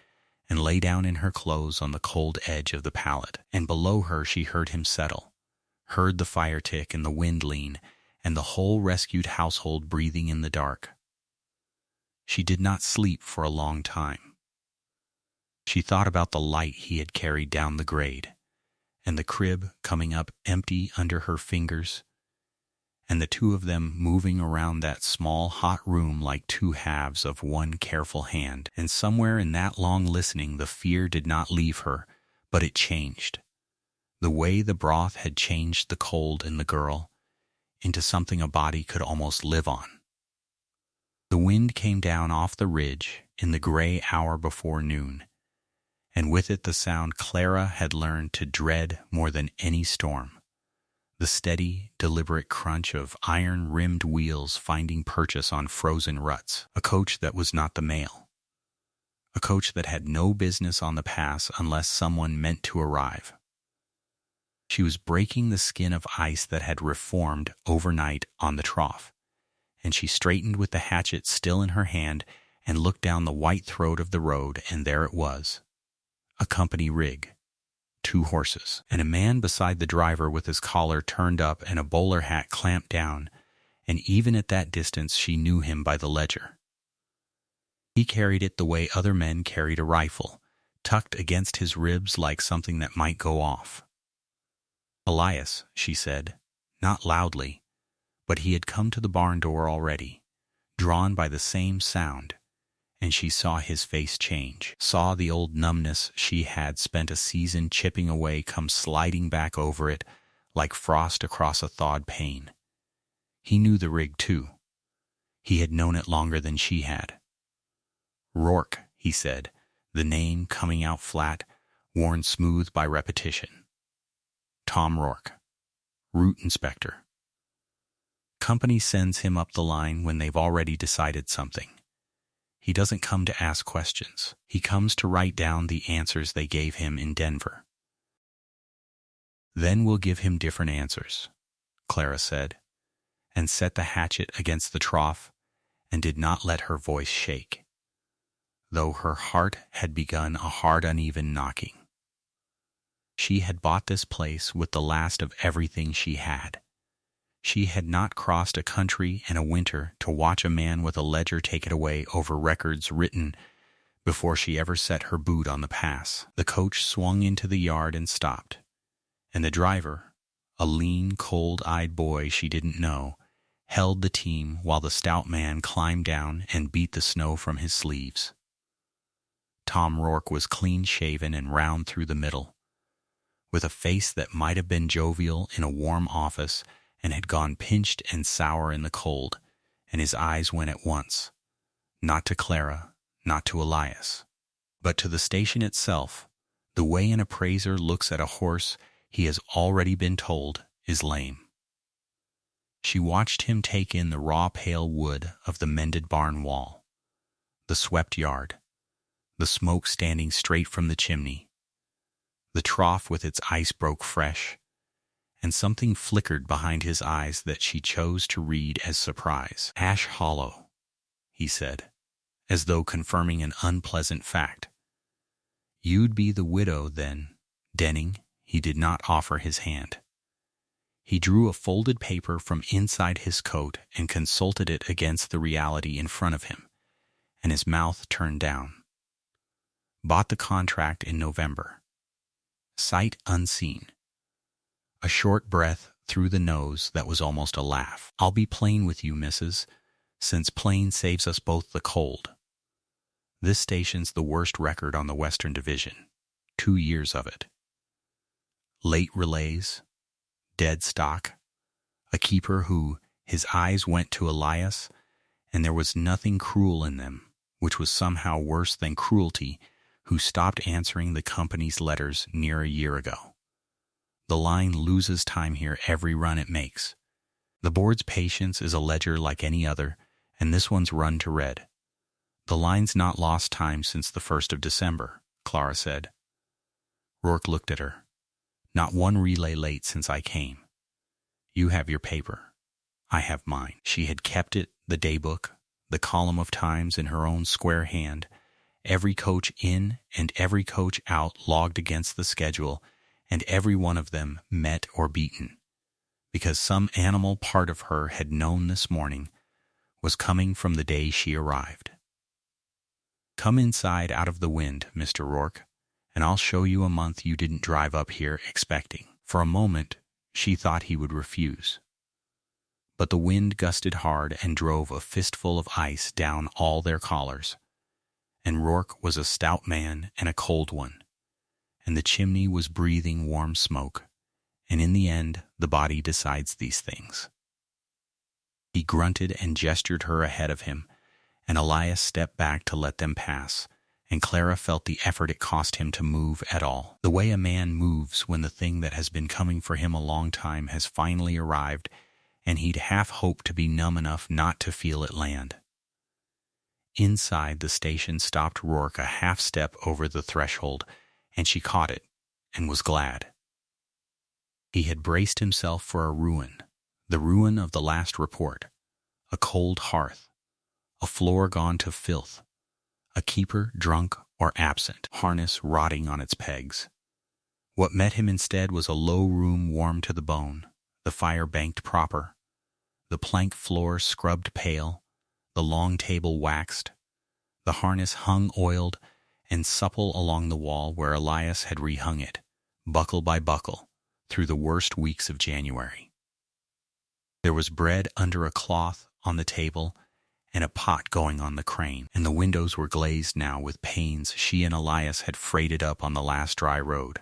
and lay down in her clothes on the cold edge of the pallet. And below her she heard him settle, heard the fire tick and the wind lean, and the whole rescued household breathing in the dark. She did not sleep for a long time. She thought about the light he had carried down the grade, and the crib coming up empty under her fingers, and the two of them moving around that small, hot room like two halves of one careful hand. And somewhere in that long listening the fear did not leave her, but it changed. The way the broth had changed the cold in the girl into something a body could almost live on. The wind came down off the ridge in the gray hour before noon, and with it the sound Clara had learned to dread more than any storm. The steady, deliberate crunch of iron-rimmed wheels finding purchase on frozen ruts. A coach that was not the mail. A coach that had no business on the pass unless someone meant to arrive. She was breaking the skin of ice that had reformed overnight on the trough, and she straightened with the hatchet still in her hand and looked down the white throat of the road, and there it was. A company rig. 2 horses, and a man beside the driver with his collar turned up and a bowler hat clamped down, and even at that distance she knew him by the ledger. He carried it the way other men carried a rifle, tucked against his ribs like something that might go off. Elias, she said, not loudly, but he had come to the barn door already, drawn by the same sound, and she saw his face change, saw the old numbness she had spent a season chipping away come sliding back over it like frost across a thawed pane. He knew the rig, too. He had known it longer than she had. Rourke, he said, the name coming out flat, worn smooth by repetition. Tom Rourke, route inspector. Company sends him up the line when they've already decided something. He doesn't come to ask questions. He comes to write down the answers they gave him in Denver. Then we'll give him different answers, Clara said, and set the hatchet against the trough and did not let her voice shake, though her heart had begun a hard, uneven knocking. She had bought this place with the last of everything she had. She had not crossed a country and a winter to watch a man with a ledger take it away over records written before she ever set her boot on the pass. The coach swung into the yard and stopped, and the driver, a lean, cold-eyed boy she didn't know, held the team while the stout man climbed down and beat the snow from his sleeves. Tom Rourke was clean-shaven and round through the middle, with a face that might have been jovial in a warm office and had gone pinched and sour in the cold, and his eyes went at once, not to Clara, not to Elias, but to the station itself, the way an appraiser looks at a horse he has already been told is lame. She watched him take in the raw pale wood of the mended barn wall, the swept yard, the smoke standing straight from the chimney, the trough with its ice broke fresh, and something flickered behind his eyes that she chose to read as surprise. Ash Hollow, he said, as though confirming an unpleasant fact. You'd be the widow, then, Denning. He did not offer his hand. He drew a folded paper from inside his coat and consulted it against the reality in front of him, and his mouth turned down. Bought the contract in November. Sight unseen. A short breath through the nose that was almost a laugh. I'll be plain with you, missus, since plain saves us both the cold. This station's the worst record on the Western Division. 2 years of it. Late relays, dead stock, a keeper who, his eyes went to Elias, and there was nothing cruel in them, which was somehow worse than cruelty, who stopped answering the company's letters near a year ago. The line loses time here every run it makes. The board's patience is a ledger like any other, and this one's run to red. The line's not lost time since the 1st of December, Clara said. Rourke looked at her. Not one relay late since I came. You have your paper. I have mine. She had kept it, the daybook, the column of times in her own square hand, every coach in and every coach out logged against the schedule, and every one of them met or beaten, because some animal part of her had known this morning was coming from the day she arrived. Come inside out of the wind, Mr. Rourke, and I'll show you a month you didn't drive up here expecting. For a moment, she thought he would refuse. But the wind gusted hard and drove a fistful of ice down all their collars, and Rourke was a stout man and a cold one, and the chimney was breathing warm smoke, and in the end the body decides these things. He grunted and gestured her ahead of him, and Elias stepped back to let them pass, and Clara felt the effort it cost him to move at all. The way a man moves when the thing that has been coming for him a long time has finally arrived, and he'd half hoped to be numb enough not to feel it land. Inside, the station stopped Rourke a half step over the threshold, and she caught it, and was glad. He had braced himself for a ruin, the ruin of the last report, a cold hearth, a floor gone to filth, a keeper drunk or absent, harness rotting on its pegs. What met him instead was a low room warm to the bone, the fire banked proper, the plank floor scrubbed pale, the long table waxed, the harness hung oiled and supple along the wall where Elias had rehung it, buckle by buckle, through the worst weeks of January. There was bread under a cloth on the table and a pot going on the crane, and the windows were glazed now with panes she and Elias had freighted up on the last dry road.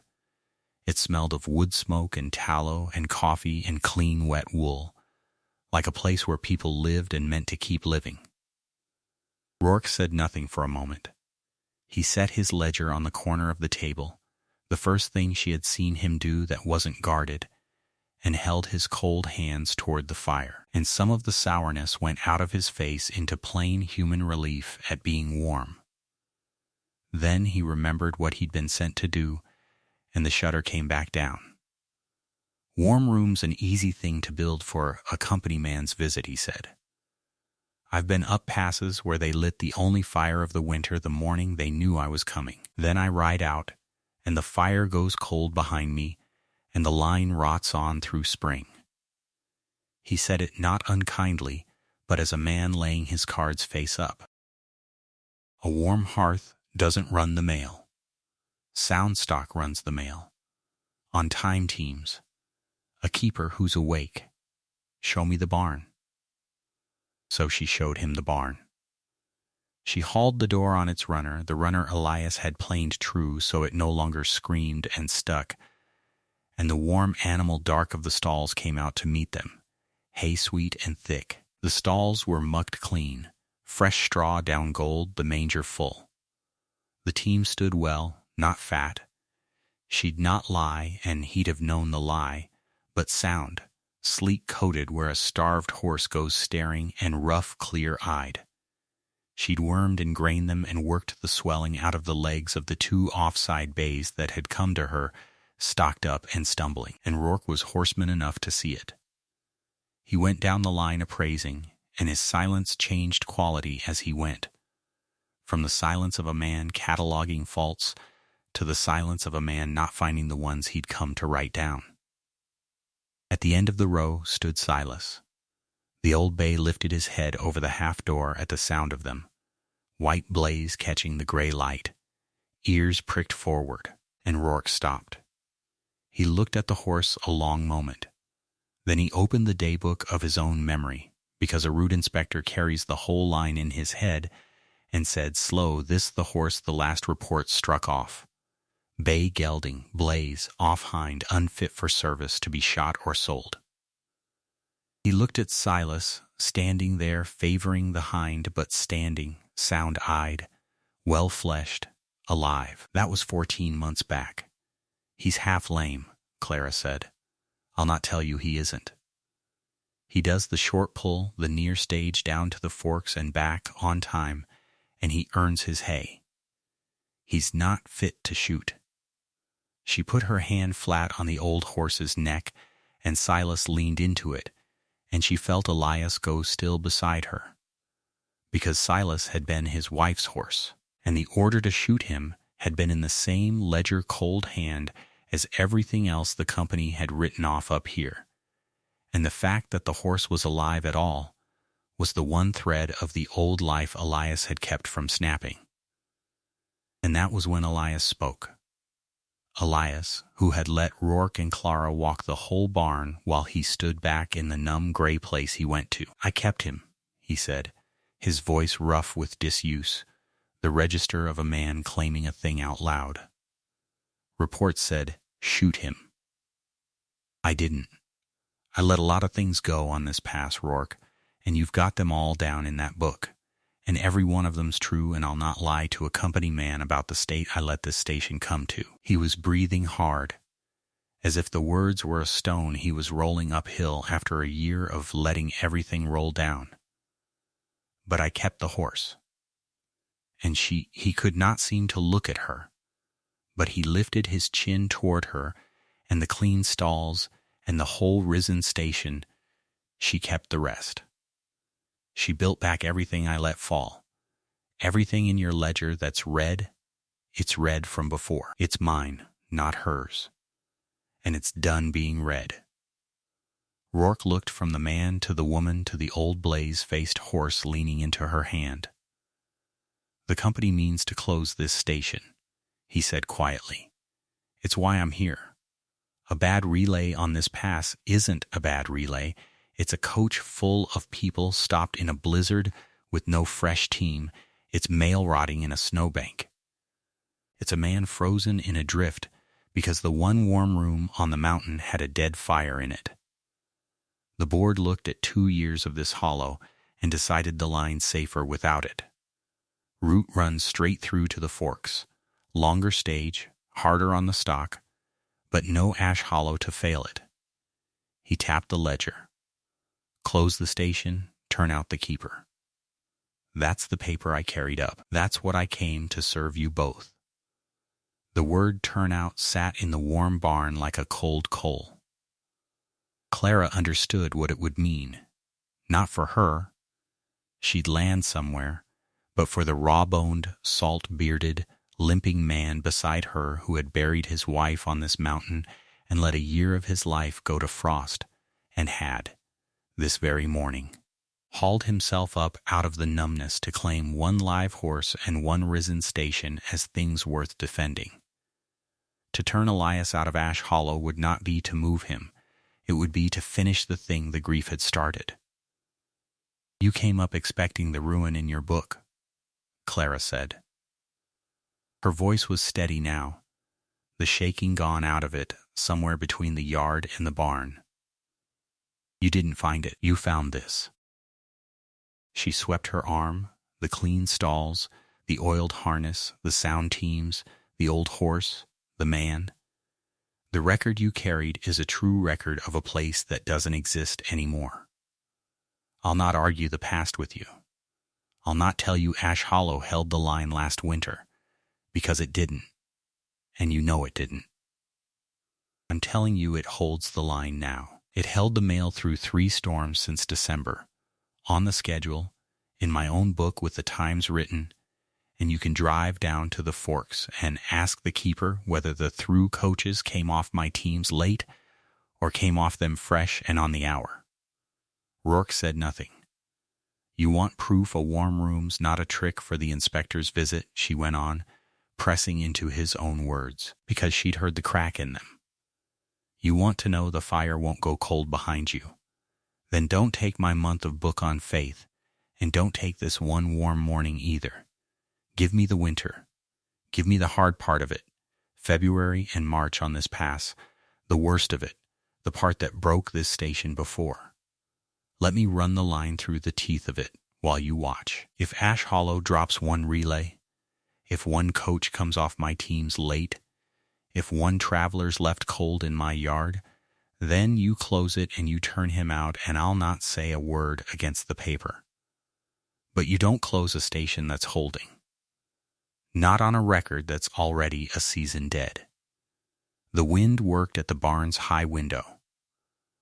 It smelled of wood smoke and tallow and coffee and clean wet wool, like a place where people lived and meant to keep living. Rourke said nothing for a moment. He set his ledger on the corner of the table, the first thing she had seen him do that wasn't guarded, and held his cold hands toward the fire, and some of the sourness went out of his face into plain human relief at being warm. Then he remembered what he'd been sent to do, and the shutter came back down. Warm room's an easy thing to build for a company man's visit, he said. I've been up passes where they lit the only fire of the winter the morning they knew I was coming. Then I ride out, and the fire goes cold behind me, and the line rots on through spring. He said it not unkindly, but as a man laying his cards face up. A warm hearth doesn't run the mail. Sound stock runs the mail. On time teams. A keeper who's awake. Show me the barn. So she showed him the barn. She hauled the door on its runner, the runner Elias had planed true so it no longer screamed and stuck, and the warm animal dark of the stalls came out to meet them, hay-sweet and thick. The stalls were mucked clean, fresh straw down gold, the manger full. The team stood well, not fat. She'd not lie, and he'd have known the lie, but sound, sleek-coated where a starved horse goes staring, and rough, clear-eyed. She'd wormed and grained them and worked the swelling out of the legs of the two offside bays that had come to her, stocked up and stumbling, and Rourke was horseman enough to see it. He went down the line appraising, and his silence changed quality as he went, from the silence of a man cataloging faults to the silence of a man not finding the ones he'd come to write down. At the end of the row stood Silas. The old bay lifted his head over the half-door at the sound of them, white blaze catching the gray light, ears pricked forward, and Rourke stopped. He looked at the horse a long moment. Then he opened the daybook of his own memory, because a route inspector carries the whole line in his head, and said, slow, this the horse the last report struck off. Bay gelding, blaze, off-hind, unfit for service to be shot or sold. He looked at Silas, standing there favoring the hind, but standing, sound-eyed, well-fleshed, alive. That was 14 months back. He's half lame, Clara said. I'll not tell you he isn't. He does the short pull, the near stage down to the forks and back on time, and he earns his hay. He's not fit to shoot. She put her hand flat on the old horse's neck, and Silas leaned into it, and she felt Elias go still beside her. Because Silas had been his wife's horse, and the order to shoot him had been in the same ledger-cold hand as everything else the company had written off up here. And the fact that the horse was alive at all was the one thread of the old life Elias had kept from snapping. And that was when Elias spoke. Elias, who had let Rourke and Clara walk the whole barn while he stood back in the numb gray place he went to. "I kept him," he said, his voice rough with disuse, the register of a man claiming a thing out loud. Reports said, "Shoot him." I didn't. I let a lot of things go on this pass, Rourke, and you've got them all down in that book. And every one of them's true, and I'll not lie to a company man about the state I let this station come to. He was breathing hard, as if the words were a stone he was rolling uphill after a year of letting everything roll down. But I kept the horse. And he could not seem to look at her, but he lifted his chin toward her, and the clean stalls, and the whole risen station. She kept the rest. She built back everything I let fall. Everything in your ledger that's red, it's red from before. It's mine, not hers. And it's done being red. Rourke looked from the man to the woman to the old blaze-faced horse leaning into her hand. "The company means to close this station," he said quietly. "It's why I'm here. A bad relay on this pass isn't a bad relay. It's a coach full of people stopped in a blizzard with no fresh team. It's mail rotting in a snowbank. It's a man frozen in a drift because the one warm room on the mountain had a dead fire in it. The board looked at 2 years of this hollow and decided the line safer without it. Route runs straight through to the forks. Longer stage, harder on the stock, but no ash hollow to fail it." He tapped the ledger. "Close the station, turn out the keeper. That's the paper I carried up. That's what I came to serve you both." The word turnout sat in the warm barn like a cold coal. Clara understood what it would mean. Not for her. She'd land somewhere, but for the raw-boned, salt-bearded, limping man beside her who had buried his wife on this mountain and let a year of his life go to frost, and had, this very morning, hauled himself up out of the numbness to claim one live horse and one risen station as things worth defending. To turn Elias out of Ash Hollow would not be to move him. It would be to finish the thing the grief had started. "You came up expecting the ruin in your book," Clara said. Her voice was steady now, the shaking gone out of it somewhere between the yard and the barn. "You didn't find it. You found this." She swept her arm, the clean stalls, the oiled harness, the sound teams, the old horse, the man. "The record you carried is a true record of a place that doesn't exist anymore. I'll not argue the past with you. I'll not tell you Ash Hollow held the line last winter, because it didn't, and you know it didn't. I'm telling you it holds the line now. It held the mail through 3 storms since December, on the schedule, in my own book with the times written, and you can drive down to the Forks and ask the keeper whether the through coaches came off my teams late or came off them fresh and on the hour." Rourke said nothing. "You want proof a warm room's not a trick for the inspector's visit," she went on, pressing into his own words, because she'd heard the crack in them. "You want to know the fire won't go cold behind you. Then don't take my month of book on faith, and don't take this one warm morning either. Give me the winter. Give me the hard part of it, February and March on this pass, the worst of it, the part that broke this station before. Let me run the line through the teeth of it while you watch. If Ash Hollow drops one relay, if one coach comes off my teams late, if one traveler's left cold in my yard, then you close it and you turn him out, and I'll not say a word against the paper. But you don't close a station that's holding. Not on a record that's already a season dead. The wind worked at the barn's high window.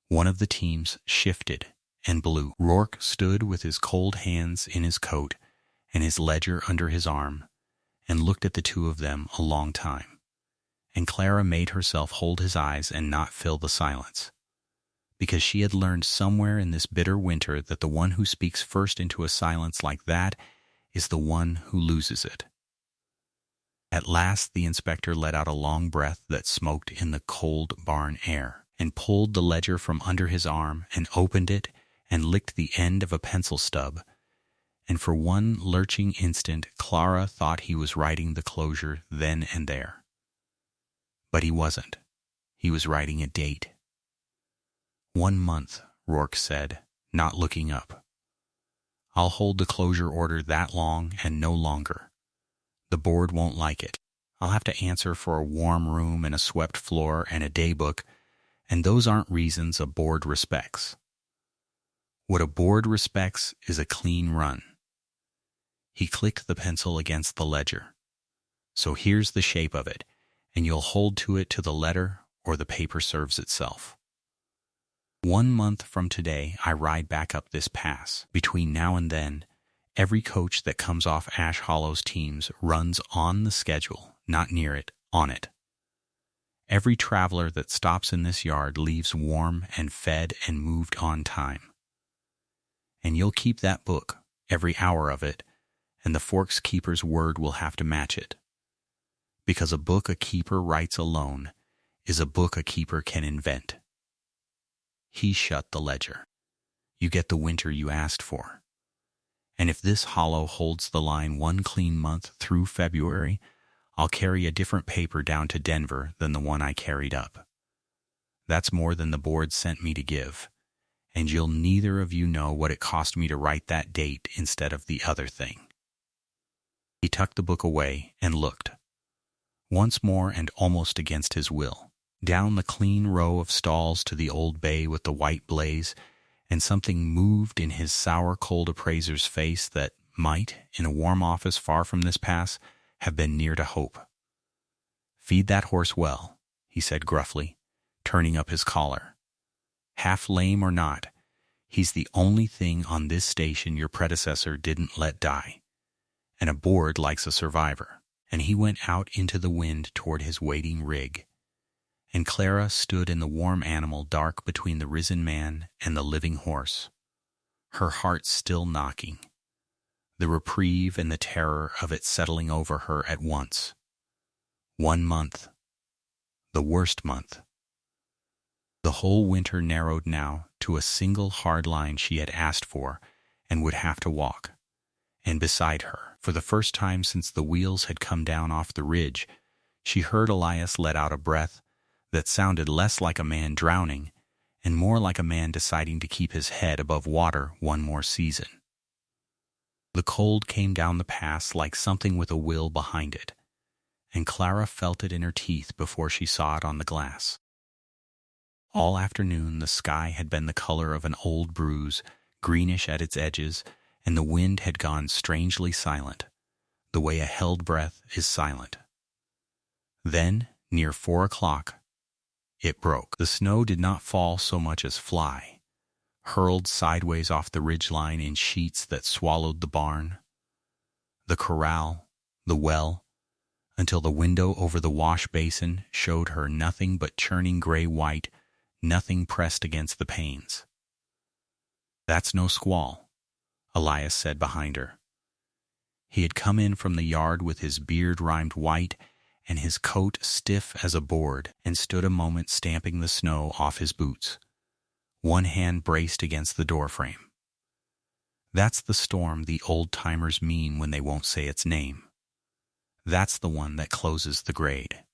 One of the teams shifted and blew. Rourke stood with his cold hands in his coat and his ledger under his arm and looked at the two of them a long time. And Clara made herself hold his eyes and not fill the silence, because she had learned somewhere in this bitter winter that the one who speaks first into a silence like that is the one who loses it. At last the inspector let out a long breath that smoked in the cold barn air, and pulled the ledger from under his arm and opened it and licked the end of a pencil stub, and for one lurching instant Clara thought he was writing the closure then and there. But he wasn't. He was writing a date. 1 month, Rourke said, not looking up. I'll hold the closure order that long and no longer. The board won't like it. I'll have to answer for a warm room and a swept floor and a day book, and those aren't reasons a board respects. What a board respects is a clean run. He clicked the pencil against the ledger. So here's the shape of it, and you'll hold to it to the letter or the paper serves itself. 1 month from today, I ride back up this pass. Between now and then, every coach that comes off Ash Hollow's teams runs on the schedule, not near it, on it. Every traveler that stops in this yard leaves warm and fed and moved on time. And you'll keep that book, every hour of it, and the Forks keeper's word will have to match it. Because a book a keeper writes alone is a book a keeper can invent. He shut the ledger. You get the winter you asked for. And if this Hollow holds the line 1 clean month through February, I'll carry a different paper down to Denver than the one I carried up. That's more than the board sent me to give, and you'll neither of you know what it cost me to write that date instead of the other thing. He tucked the book away and looked. Once more and almost against his will, down the clean row of stalls to the old bay with the white blaze, and something moved in his sour, cold appraiser's face that might, in a warm office far from this pass, have been near to hope. "Feed that horse well," he said gruffly, turning up his collar. "Half lame or not, he's the only thing on this station your predecessor didn't let die, and a board likes a survivor." And he went out into the wind toward his waiting rig, and Clara stood in the warm animal dark between the risen man and the living horse, her heart still knocking, the reprieve and the terror of it settling over her at once. 1 month. The worst month. The whole winter narrowed now to a single hard line she had asked for and would have to walk, and beside her, for the first time since the wheels had come down off the ridge, she heard Elias let out a breath that sounded less like a man drowning and more like a man deciding to keep his head above water 1 more season. The cold came down the pass like something with a will behind it, and Clara felt it in her teeth before she saw it on the glass. All afternoon the sky had been the color of an old bruise, greenish at its edges, and the wind had gone strangely silent, the way a held breath is silent. Then, near 4 o'clock, it broke. The snow did not fall so much as fly, hurled sideways off the ridgeline in sheets that swallowed the barn, the corral, the well, until the window over the wash basin showed her nothing but churning gray-white, nothing pressed against the panes. "That's no squall," Elias said behind her. He had come in from the yard with his beard rimed white and his coat stiff as a board, and stood a moment stamping the snow off his boots, one hand braced against the doorframe. "That's the storm the old-timers mean when they won't say its name. That's the one that closes the grade."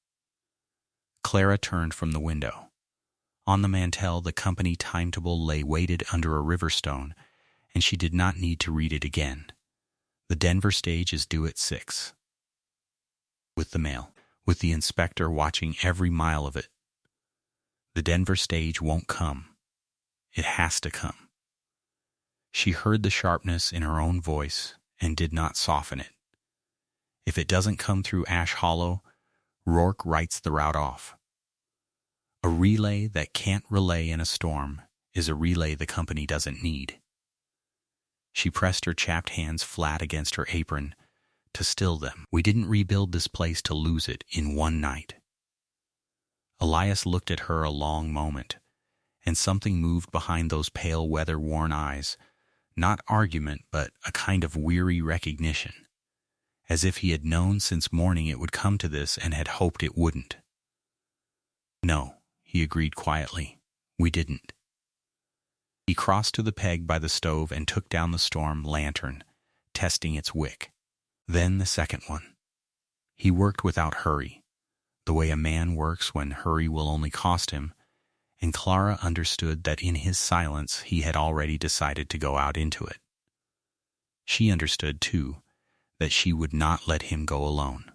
Clara turned from the window. On the mantel the company timetable lay weighted under a river stone, and she did not need to read it again. The Denver stage is due at 6. With the mail, with the inspector watching every mile of it. The Denver stage won't come. It has to come. She heard the sharpness in her own voice and did not soften it. If it doesn't come through Ash Hollow, Rourke writes the route off. A relay that can't relay in a storm is a relay the company doesn't need. She pressed her chapped hands flat against her apron to still them. We didn't rebuild this place to lose it in one night. Elias looked at her a long moment, and something moved behind those pale, weather-worn eyes, not argument, but a kind of weary recognition, as if he had known since morning it would come to this and had hoped it wouldn't. No, he agreed quietly, we didn't. He crossed to the peg by the stove and took down the storm lantern, testing its wick. Then the second one. He worked without hurry, the way a man works when hurry will only cost him, and Clara understood that in his silence he had already decided to go out into it. She understood, too, that she would not let him go alone.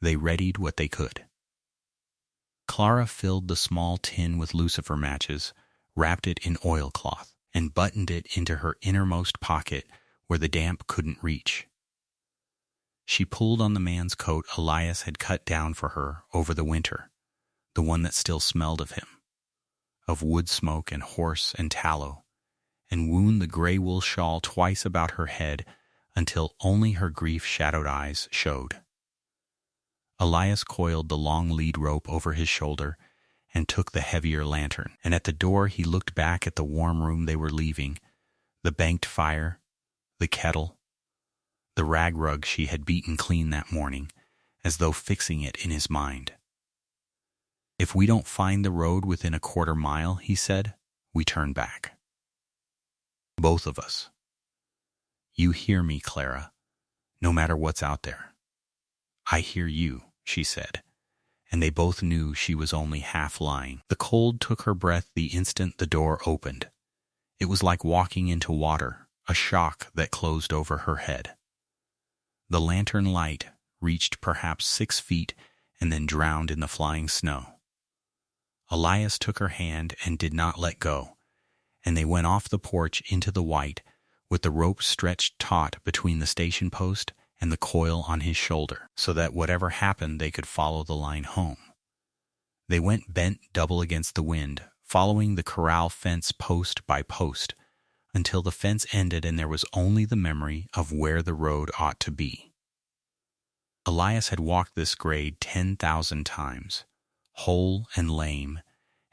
They readied what they could. Clara filled the small tin with lucifer matches, wrapped it in oilcloth, and buttoned it into her innermost pocket where the damp couldn't reach. She pulled on the man's coat Elias had cut down for her over the winter, the one that still smelled of him, of wood smoke and horse and tallow, and wound the gray wool shawl twice about her head until only her grief-shadowed eyes showed. Elias coiled the long lead rope over his shoulder and took the heavier lantern, and at the door he looked back at the warm room they were leaving, the banked fire, the kettle, the rag rug she had beaten clean that morning, as though fixing it in his mind. If we don't find the road within a quarter mile, he said, we turn back. Both of us. You hear me, Clara, no matter what's out there. I hear you, she said, and they both knew she was only half lying. The cold took her breath the instant the door opened. It was like walking into water, a shock that closed over her head. The lantern light reached perhaps 6 feet and then drowned in the flying snow. Elias took her hand and did not let go, and they went off the porch into the white with the rope stretched taut between the station post and the coil on his shoulder, so that whatever happened they could follow the line home. They went bent double against the wind, following the corral fence post by post, until the fence ended and there was only the memory of where the road ought to be. Elias had walked this grade 10,000 times, whole and lame,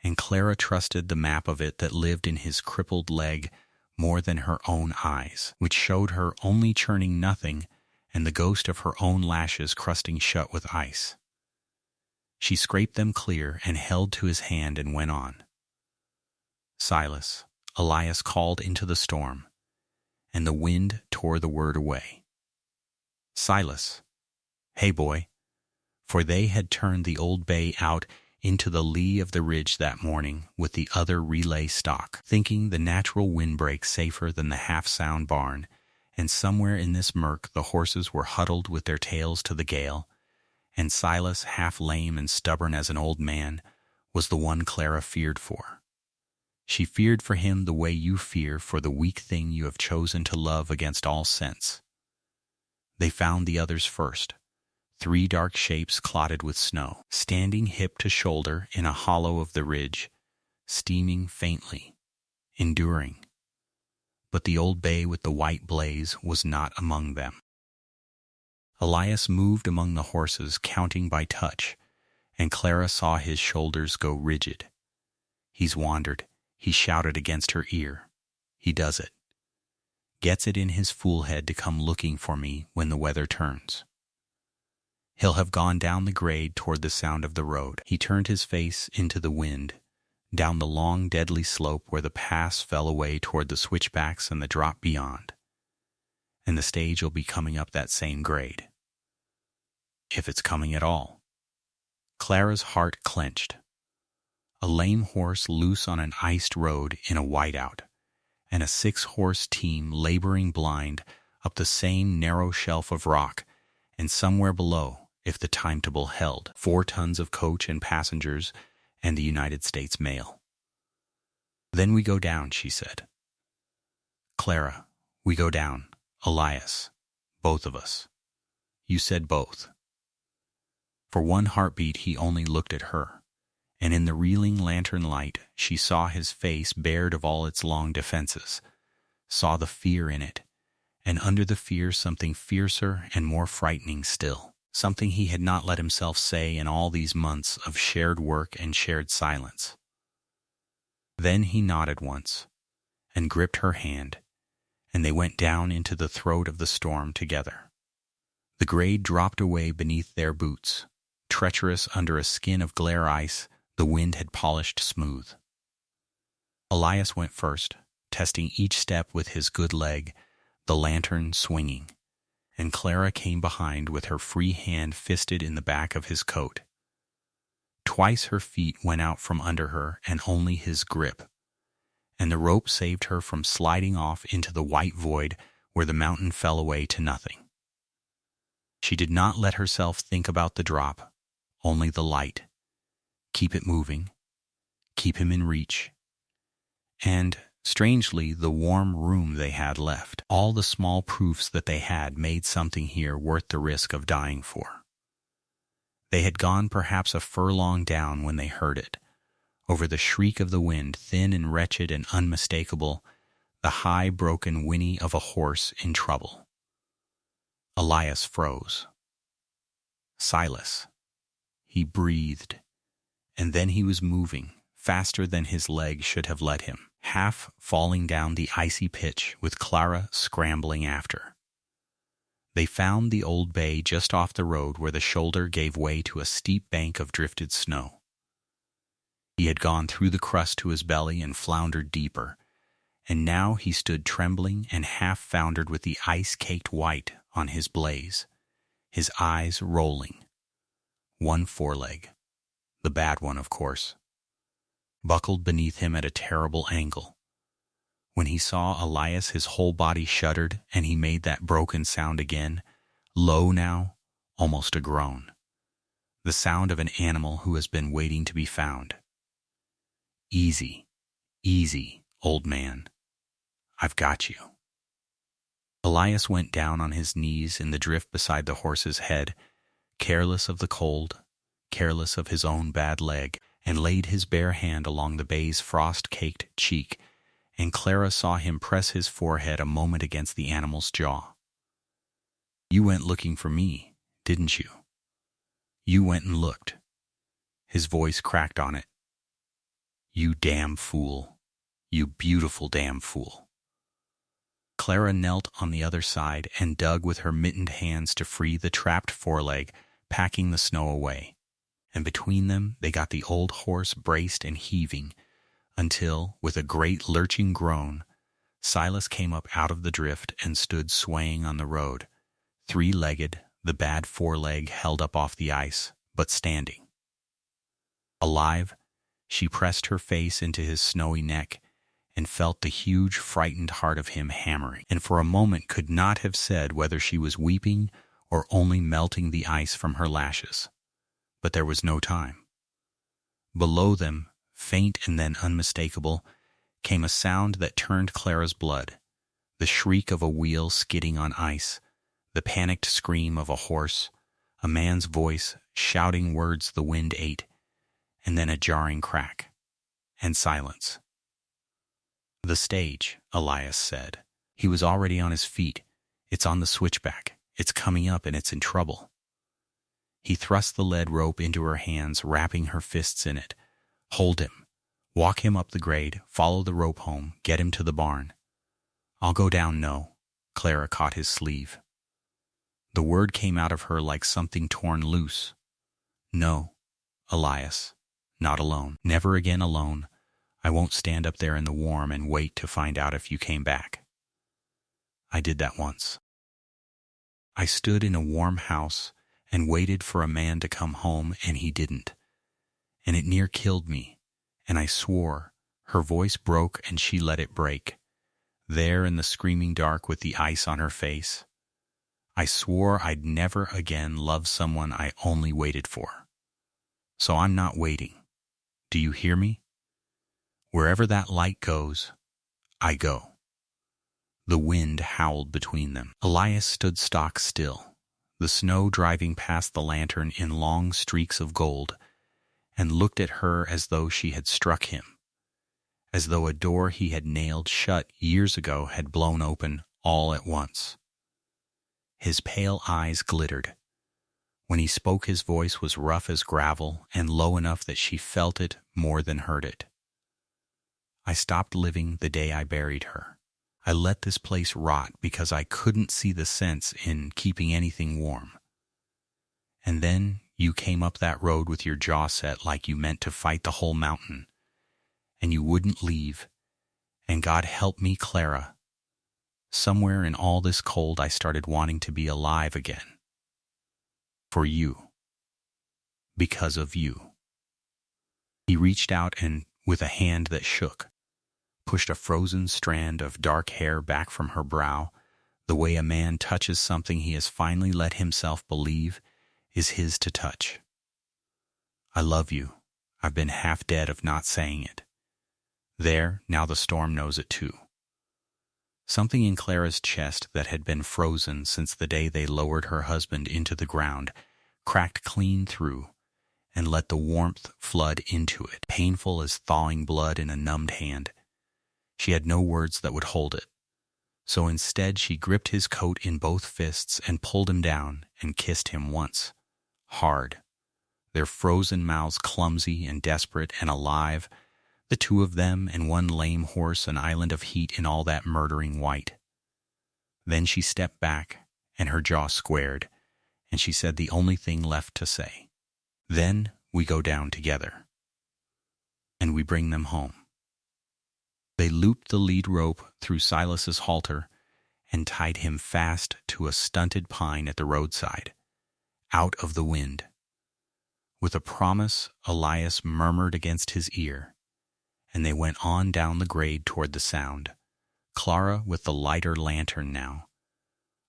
and Clara trusted the map of it that lived in his crippled leg more than her own eyes, which showed her only churning nothing and the ghost of her own lashes crusting shut with ice. She scraped them clear and held to his hand and went on. Silas, Elias called into the storm, and the wind tore the word away. Silas, hey boy, for they had turned the old bay out into the lee of the ridge that morning with the other relay stock, thinking the natural windbreak safer than the half-sound barn, and somewhere in this murk the horses were huddled with their tails to the gale, and Silas, half lame and stubborn as an old man, was the one Clara feared for. She feared for him the way you fear for the weak thing you have chosen to love against all sense. They found the others first, 3 dark shapes clotted with snow, standing hip to shoulder in a hollow of the ridge, steaming faintly, enduring. But the old bay with the white blaze was not among them. Elias moved among the horses, counting by touch, and Clara saw his shoulders go rigid. He's wandered, he shouted against her ear. He does it. Gets it in his fool head to come looking for me when the weather turns. He'll have gone down the grade toward the sound of the road. He turned his face into the wind, down the long deadly slope where the pass fell away toward the switchbacks and the drop beyond. And the stage will be coming up that same grade. If it's coming at all. Clara's heart clenched. A lame horse loose on an iced road in a whiteout, and a 6-horse team laboring blind up the same narrow shelf of rock, and somewhere below, if the timetable held, 4 tons of coach and passengers and the United States mail. Then we go down, she said. Clara, we go down. Elias. Both of us. You said both. For one heartbeat he only looked at her, and in the reeling lantern light she saw his face bared of all its long defenses, saw the fear in it, and under the fear something fiercer and more frightening still, something he had not let himself say in all these months of shared work and shared silence. Then he nodded once, and gripped her hand, and they went down into the throat of the storm together. The grade dropped away beneath their boots. Treacherous under a skin of glare ice the wind had polished smooth. Elias went first, testing each step with his good leg, the lantern swinging, and Clara came behind with her free hand fisted in the back of his coat. Twice her feet went out from under her and only his grip, and the rope saved her from sliding off into the white void where the mountain fell away to nothing. She did not let herself think about the drop, only the light. Keep it moving, keep him in reach, and, strangely, the warm room they had left. All the small proofs that they had made something here worth the risk of dying for. They had gone perhaps a furlong down when they heard it. Over the shriek of the wind, thin and wretched and unmistakable, the high, broken whinny of a horse in trouble. Elias froze. Silas. He breathed, and then he was moving, faster than his legs should have let him, half falling down the icy pitch with Clara scrambling after. They found the old bay just off the road where the shoulder gave way to a steep bank of drifted snow. He had gone through the crust to his belly and floundered deeper, and now he stood trembling and half-foundered with the ice-caked white on his blaze, his eyes rolling. One foreleg, the bad one, of course, buckled beneath him at a terrible angle. When he saw Elias, his whole body shuddered, and he made that broken sound again, low now, almost a groan, the sound of an animal who has been waiting to be found. Easy, easy, old man. I've got you. Elias went down on his knees in the drift beside the horse's head, careless of the cold, careless of his own bad leg, and laid his bare hand along the bay's frost-caked cheek, and Clara saw him press his forehead a moment against the animal's jaw. You went looking for me, didn't you? You went and looked. His voice cracked on it. You damn fool. You beautiful damn fool. Clara knelt on the other side and dug with her mittened hands to free the trapped foreleg, packing the snow away. And between them they got the old horse braced and heaving, until, with a great lurching groan, Silas came up out of the drift and stood swaying on the road, three-legged, the bad foreleg held up off the ice, but standing. Alive, she pressed her face into his snowy neck and felt the huge, frightened heart of him hammering, and for a moment could not have said whether she was weeping or only melting the ice from her lashes. But there was no time. Below them, faint and then unmistakable, came a sound that turned Clara's blood, the shriek of a wheel skidding on ice, the panicked scream of a horse, a man's voice shouting words the wind ate, and then a jarring crack, and silence. The stage, Elias said. He was already on his feet. It's on the switchback. It's coming up and it's in trouble. He thrust the lead rope into her hands, wrapping her fists in it. Hold him. Walk him up the grade, follow the rope home, get him to the barn. I'll go down, no. Clara caught his sleeve. The word came out of her like something torn loose. No, Elias, not alone. Never again alone. I won't stand up there in the warm and wait to find out if you came back. I did that once. I stood in a warm house and waited for a man to come home, and he didn't. And it near killed me, and I swore. Her voice broke and she let it break, there in the screaming dark with the ice on her face. I swore I'd never again love someone I only waited for. So I'm not waiting. Do you hear me? Wherever that light goes, I go. The wind howled between them. Elias stood stock still, the snow driving past the lantern in long streaks of gold, and looked at her as though she had struck him, as though a door he had nailed shut years ago had blown open all at once. His pale eyes glittered. When he spoke, his voice was rough as gravel and low enough that she felt it more than heard it. I stopped living the day I buried her. I let this place rot because I couldn't see the sense in keeping anything warm. And then you came up that road with your jaw set like you meant to fight the whole mountain, and you wouldn't leave. And God help me, Clara. Somewhere in all this cold, I started wanting to be alive again. For you. Because of you. He reached out and, with a hand that shook, pushed a frozen strand of dark hair back from her brow, the way a man touches something he has finally let himself believe is his to touch. I love you. I've been half dead of not saying it. There, now the storm knows it too. Something in Clara's chest that had been frozen since the day they lowered her husband into the ground cracked clean through and let the warmth flood into it, painful as thawing blood in a numbed hand. She had no words that would hold it, so instead she gripped his coat in both fists and pulled him down and kissed him once, hard, their frozen mouths clumsy and desperate and alive, the two of them and one lame horse an island of heat in all that murdering white. Then she stepped back, and her jaw squared, and she said the only thing left to say. Then we go down together, and we bring them home. They looped the lead rope through Silas's halter and tied him fast to a stunted pine at the roadside, out of the wind. With a promise, Elias murmured against his ear, and they went on down the grade toward the sound, Clara with the lighter lantern now.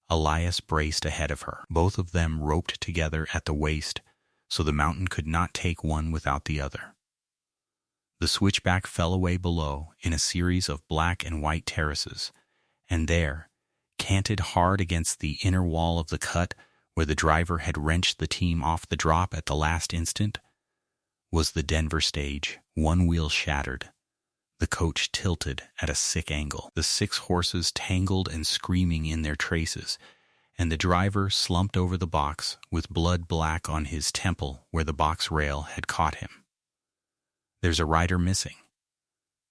Elias braced ahead of her, both of them roped together at the waist so the mountain could not take one without the other. The switchback fell away below in a series of black and white terraces, and there, canted hard against the inner wall of the cut where the driver had wrenched the team off the drop at the last instant, was the Denver stage, one wheel shattered, the coach tilted at a sick angle, the 6 horses tangled and screaming in their traces, and the driver slumped over the box with blood black on his temple where the box rail had caught him. There's a rider missing,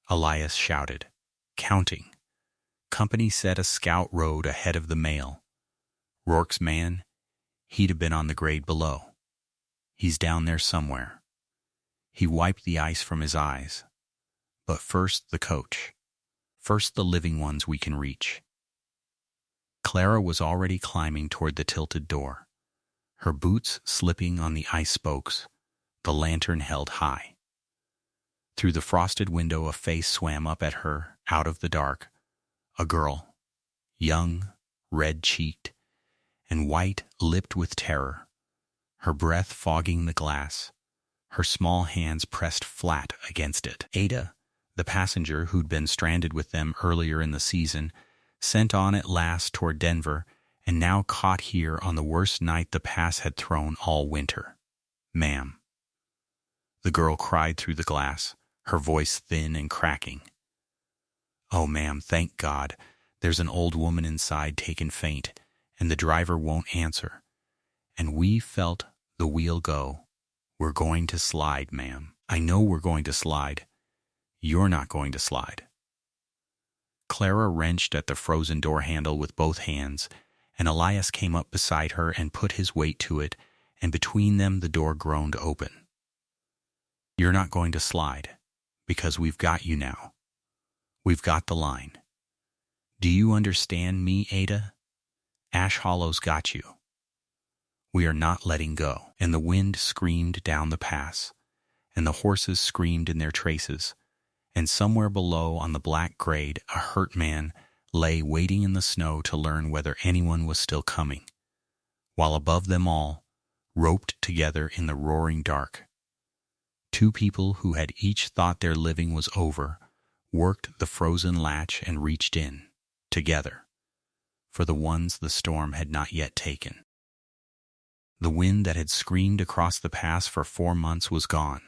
Elias shouted, counting. Company said a scout rode ahead of the mail. Rourke's man, he'd have been on the grade below. He's down there somewhere. He wiped the ice from his eyes. But first the coach. First the living ones we can reach. Clara was already climbing toward the tilted door, her boots slipping on the ice spokes, the lantern held high. Through the frosted window a face swam up at her, out of the dark, a girl, young, red-cheeked, and white-lipped with terror, her breath fogging the glass, her small hands pressed flat against it. Ada, the passenger who'd been stranded with them earlier in the season, sent on at last toward Denver, and now caught here on the worst night the pass had thrown all winter. Ma'am. The girl cried through the glass, her voice thin and cracking. Oh, ma'am, thank God. There's an old woman inside taken faint, and the driver won't answer. And we felt the wheel go. We're going to slide, ma'am. I know we're going to slide. You're not going to slide. Clara wrenched at the frozen door handle with both hands, and Elias came up beside her and put his weight to it, and between them the door groaned open. You're not going to slide, because we've got you now. We've got the line. Do you understand me, Ada? Ash Hollow's got you. We are not letting go. And the wind screamed down the pass, and the horses screamed in their traces, and somewhere below on the black grade a hurt man lay waiting in the snow to learn whether anyone was still coming, while above them all, roped together in the roaring dark, 2 people who had each thought their living was over worked the frozen latch and reached in. together, for the ones the storm had not yet taken. The wind that had screamed across the pass for 4 months was gone.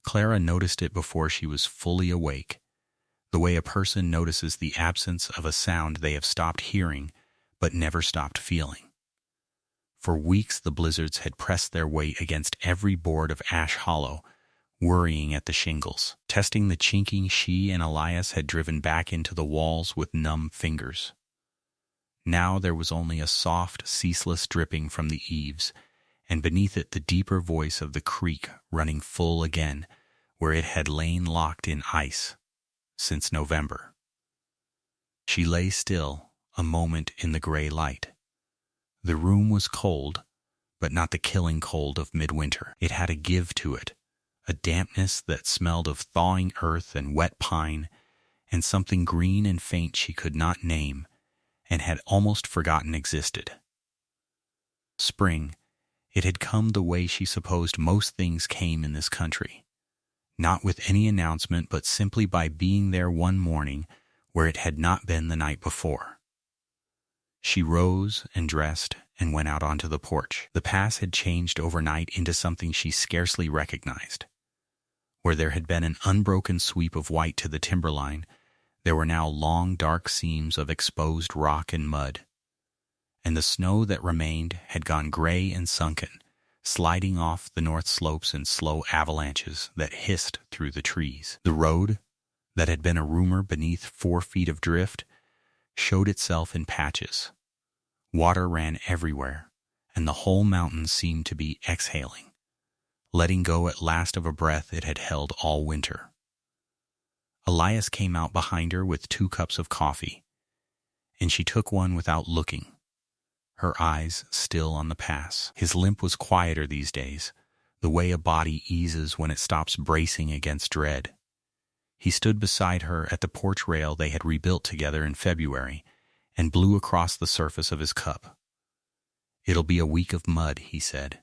Clara noticed it before she was fully awake, the way a person notices the absence of a sound they have stopped hearing but never stopped feeling. For weeks the blizzards had pressed their weight against every board of Ash Hollow, worrying at the shingles, testing the chinking she and Elias had driven back into the walls with numb fingers. Now there was only a soft, ceaseless dripping from the eaves, and beneath it the deeper voice of the creek running full again, where it had lain locked in ice since November. She lay still a moment in the gray light. The room was cold, but not the killing cold of midwinter. It had a give to it, a dampness that smelled of thawing earth and wet pine, and something green and faint she could not name, and had almost forgotten existed. Spring. It had come the way she supposed most things came in this country, not with any announcement but simply by being there one morning where it had not been the night before. She rose and dressed and went out onto the porch. The pass had changed overnight into something she scarcely recognized. Where there had been an unbroken sweep of white to the timberline, there were now long dark seams of exposed rock and mud, and the snow that remained had gone gray and sunken, sliding off the north slopes in slow avalanches that hissed through the trees. The road, that had been a rumor beneath 4 feet of drift, showed itself in patches. Water ran everywhere, and the whole mountain seemed to be exhaling, letting go at last of a breath it had held all winter. Elias came out behind her with 2 cups of coffee, and she took one without looking, her eyes still on the pass. His limp was quieter these days, the way a body eases when it stops bracing against dread. He stood beside her at the porch rail they had rebuilt together in February and blew across the surface of his cup. "It'll be a week of mud," he said.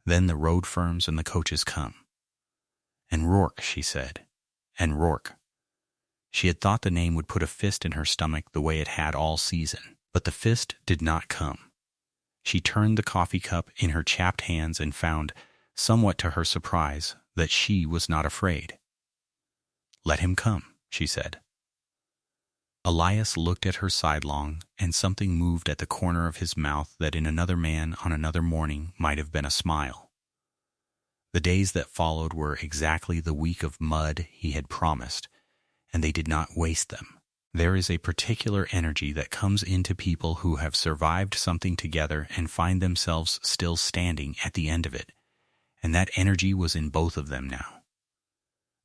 "Then the road firms and the coaches come." "And Rourke," she said. "And Rourke." She had thought the name would put a fist in her stomach the way it had all season, but the fist did not come. She turned the coffee cup in her chapped hands and found, somewhat to her surprise, that she was not afraid. "Let him come," she said. Elias looked at her sidelong, and something moved at the corner of his mouth that in another man on another morning might have been a smile. The days that followed were exactly the week of mud he had promised, and they did not waste them. There is a particular energy that comes into people who have survived something together and find themselves still standing at the end of it, and that energy was in both of them now.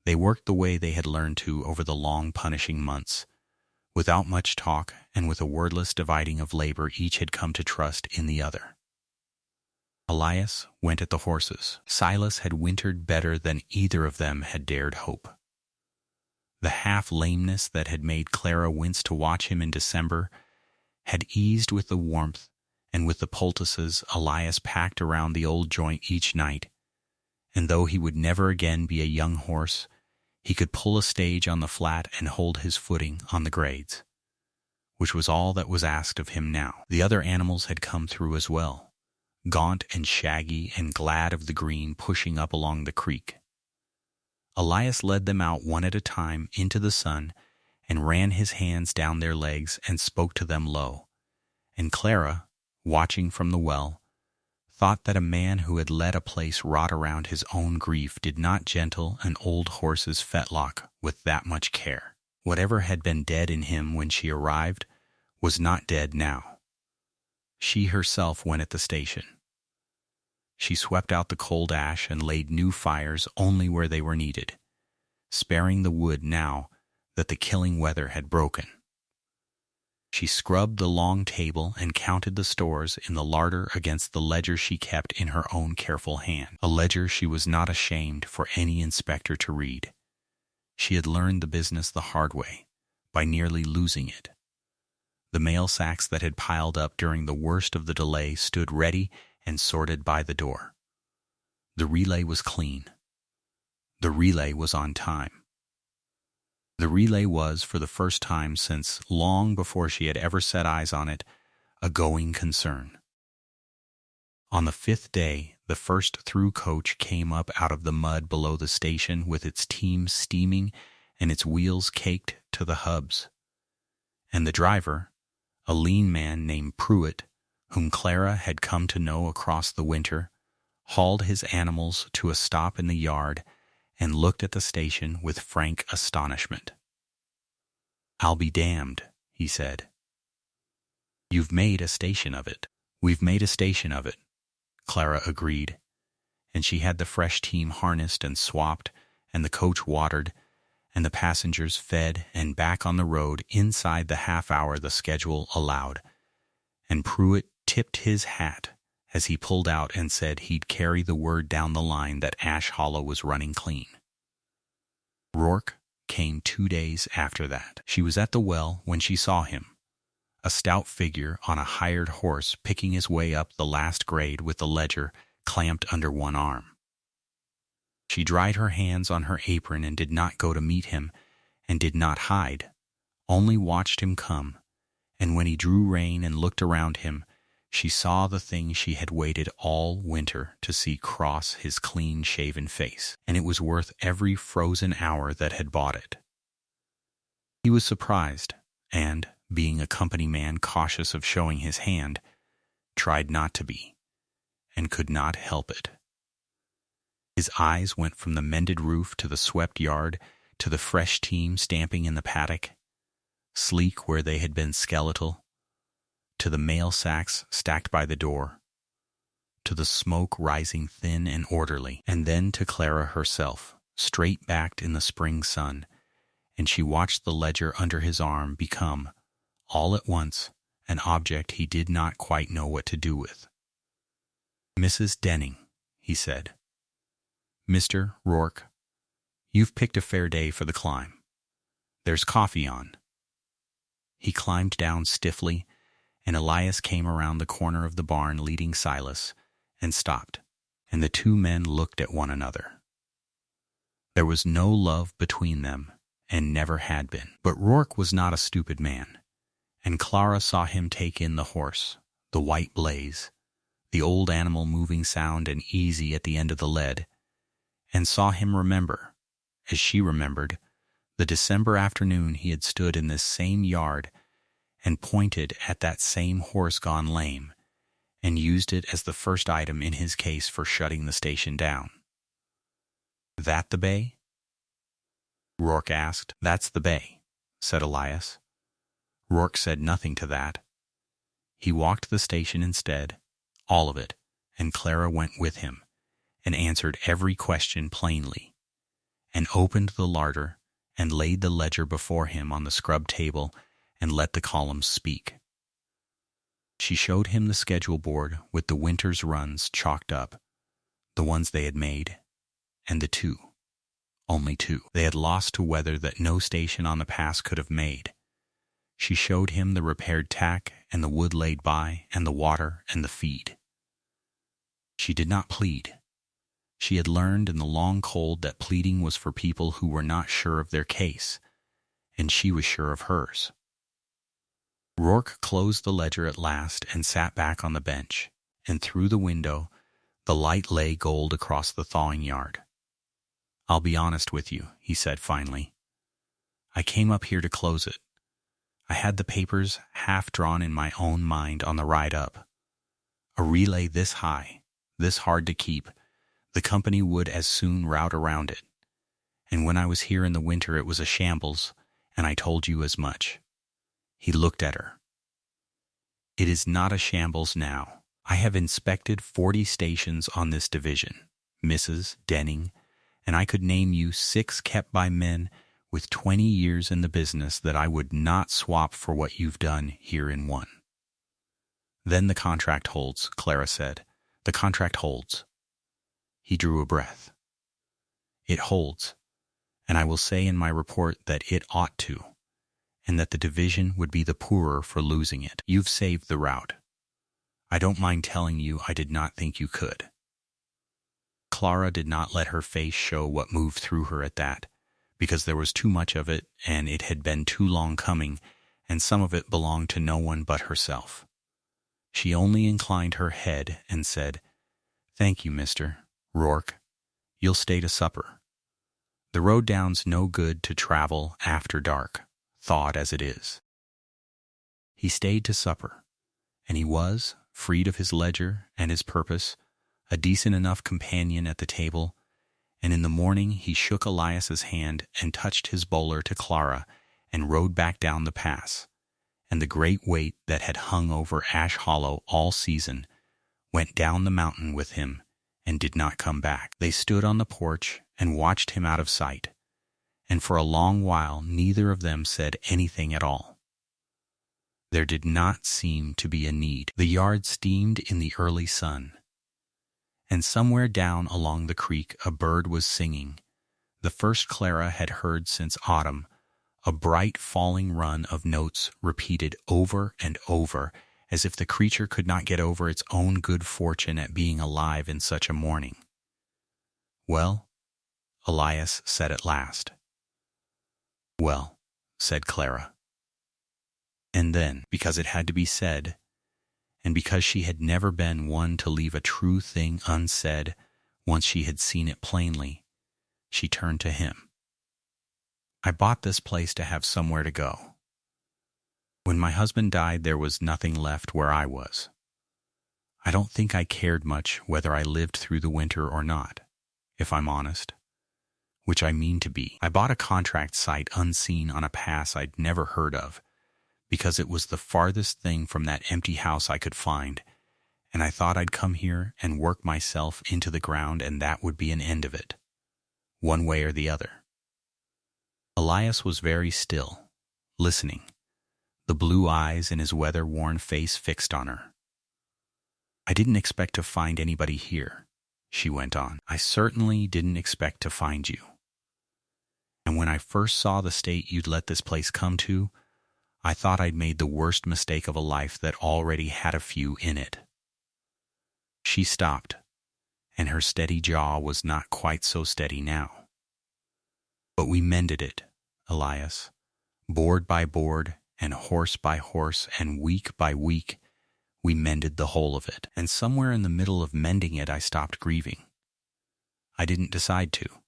They worked the way they had learned to over the long punishing months, without much talk and with a wordless dividing of labor each had come to trust in the other. Elias went at the horses. Silas had wintered better than either of them had dared hope. The half-lameness that had made Clara wince to watch him in December had eased with the warmth and with the poultices Elias packed around the old joint each night, and though he would never again be a young horse, he could pull a stage on the flat and hold his footing on the grades, which was all that was asked of him now. The other animals had come through as well, gaunt and shaggy and glad of the green pushing up along the creek. Elias led them out one at a time into the sun and ran his hands down their legs and spoke to them low, and Clara, watching from the well, thought that a man who had let a place rot around his own grief did not gentle an old horse's fetlock with that much care. Whatever had been dead in him when she arrived was not dead now. She herself went at the station. She swept out the cold ash and laid new fires only where they were needed, sparing the wood now that the killing weather had broken. She scrubbed the long table and counted the stores in the larder against the ledger she kept in her own careful hand, a ledger she was not ashamed for any inspector to read. She had learned the business the hard way, by nearly losing it. The mail sacks that had piled up during the worst of the delay stood ready and sorted by the door. The relay was clean. The relay was on time. The relay was, for the first time since long before she had ever set eyes on it, a going concern. On the 5th day, the first through coach came up out of the mud below the station with its team steaming and its wheels caked to the hubs. And the driver, a lean man named Pruitt, whom Clara had come to know across the winter, hauled his animals to a stop in the yard and looked at the station with frank astonishment. "I'll be damned," he said. "You've made a station of it." "We've made a station of it," Clara agreed, and she had the fresh team harnessed and swapped, and the coach watered, and the passengers fed and back on the road inside the half-hour the schedule allowed, and Pruitt tipped his hat as he pulled out and said he'd carry the word down the line that Ash Hollow was running clean. Rourke came 2 days after that. She was at the well when she saw him, a stout figure on a hired horse picking his way up the last grade with the ledger clamped under one arm. She dried her hands on her apron and did not go to meet him, and did not hide, only watched him come, and when he drew rein and looked around him, she saw the thing she had waited all winter to see cross his clean-shaven face, and it was worth every frozen hour that had bought it. He was surprised, and, being a company man cautious of showing his hand, tried not to be, and could not help it. His eyes went from the mended roof to the swept yard to the fresh team stamping in the paddock, sleek where they had been skeletal, to the mail sacks stacked by the door, to the smoke rising thin and orderly, and then to Clara herself, straight-backed in the spring sun, and she watched the ledger under his arm become, all at once, an object he did not quite know what to do with. "Mrs. Denning," he said. "Mr. Rourke, you've picked a fair day for the climb. There's coffee on." He climbed down stiffly, and Elias came around the corner of the barn leading Silas, and stopped, and the two men looked at one another. There was no love between them, and never had been. But Rourke was not a stupid man, and Clara saw him take in the horse, the white blaze, the old animal moving sound and easy at the end of the lead, and saw him remember, as she remembered, the December afternoon he had stood in this same yard and pointed at that same horse gone lame, and used it as the first item in his case for shutting the station down. "That the bay?" Rourke asked. "That's the bay," said Elias. Rourke said nothing to that. He walked the station instead, all of it, and Clara went with him, and answered every question plainly, and opened the larder, and laid the ledger before him on the scrub table, and let the columns speak. She showed him the schedule board with the winter's runs chalked up, the ones they had made, and the two, only two, they had lost to weather that no station on the pass could have made. She showed him the repaired tack and the wood laid by and the water and the feed. She did not plead. She had learned in the long cold that pleading was for people who were not sure of their case, and she was sure of hers. Rourke closed the ledger at last and sat back on the bench, and through the window the light lay gold across the thawing yard. "I'll be honest with you," he said finally. "I came up here to close it. I had the papers half drawn in my own mind on the ride up. A relay this high, this hard to keep, the company would as soon route around it. And when I was here in the winter it was a shambles, and I told you as much." He looked at her. "It is not a shambles now. I have inspected 40 stations on this division, Mrs. Denning, and I could name you 6 kept by men with 20 years in the business that I would not swap for what you've done here in one." "Then the contract holds," Clara said. "The contract holds." He drew a breath. "It holds, and I will say in my report that it ought to, and that the division would be the poorer for losing it. You've saved the route. I don't mind telling you I did not think you could." Clara did not let her face show what moved through her at that, because there was too much of it and it had been too long coming, and some of it belonged to no one but herself. She only inclined her head and said, "Thank you, Mr. Rourke. You'll stay to supper." The road down's no good to travel after dark, thawed as it is. He stayed to supper, and he was, freed of his ledger and his purpose, a decent enough companion at the table, and in the morning he shook Elias's hand and touched his bowler to Clara and rode back down the pass, and the great weight that had hung over Ash Hollow all season went down the mountain with him and did not come back. They stood on the porch and watched him out of sight, and for a long while neither of them said anything at all. There did not seem to be a need. The yard steamed in the early sun, and somewhere down along the creek a bird was singing, the first Clara had heard since autumn, a bright falling run of notes repeated over and over, as if the creature could not get over its own good fortune at being alive in such a morning. "Well?" Elias said at last. "Well," said Clara. And then, because it had to be said, and because she had never been one to leave a true thing unsaid once she had seen it plainly, she turned to him. "I bought this place to have somewhere to go. When my husband died, there was nothing left where I was. I don't think I cared much whether I lived through the winter or not, if I'm honest, which I mean to be. I bought a contract site unseen on a pass I'd never heard of, because it was the farthest thing from that empty house I could find, and I thought I'd come here and work myself into the ground, and that would be an end of it, one way or the other." Elias was very still, listening, the blue eyes in his weather-worn face fixed on her. "I didn't expect to find anybody here," she went on. "I certainly didn't expect to find you. And when I first saw the state you'd let this place come to, I thought I'd made the worst mistake of a life that already had a few in it." She stopped, and her steady jaw was not quite so steady now. "But we mended it, Elias, board by board, and horse by horse, and week by week, we mended the whole of it. And somewhere in the middle of mending it, I stopped grieving. I didn't decide to.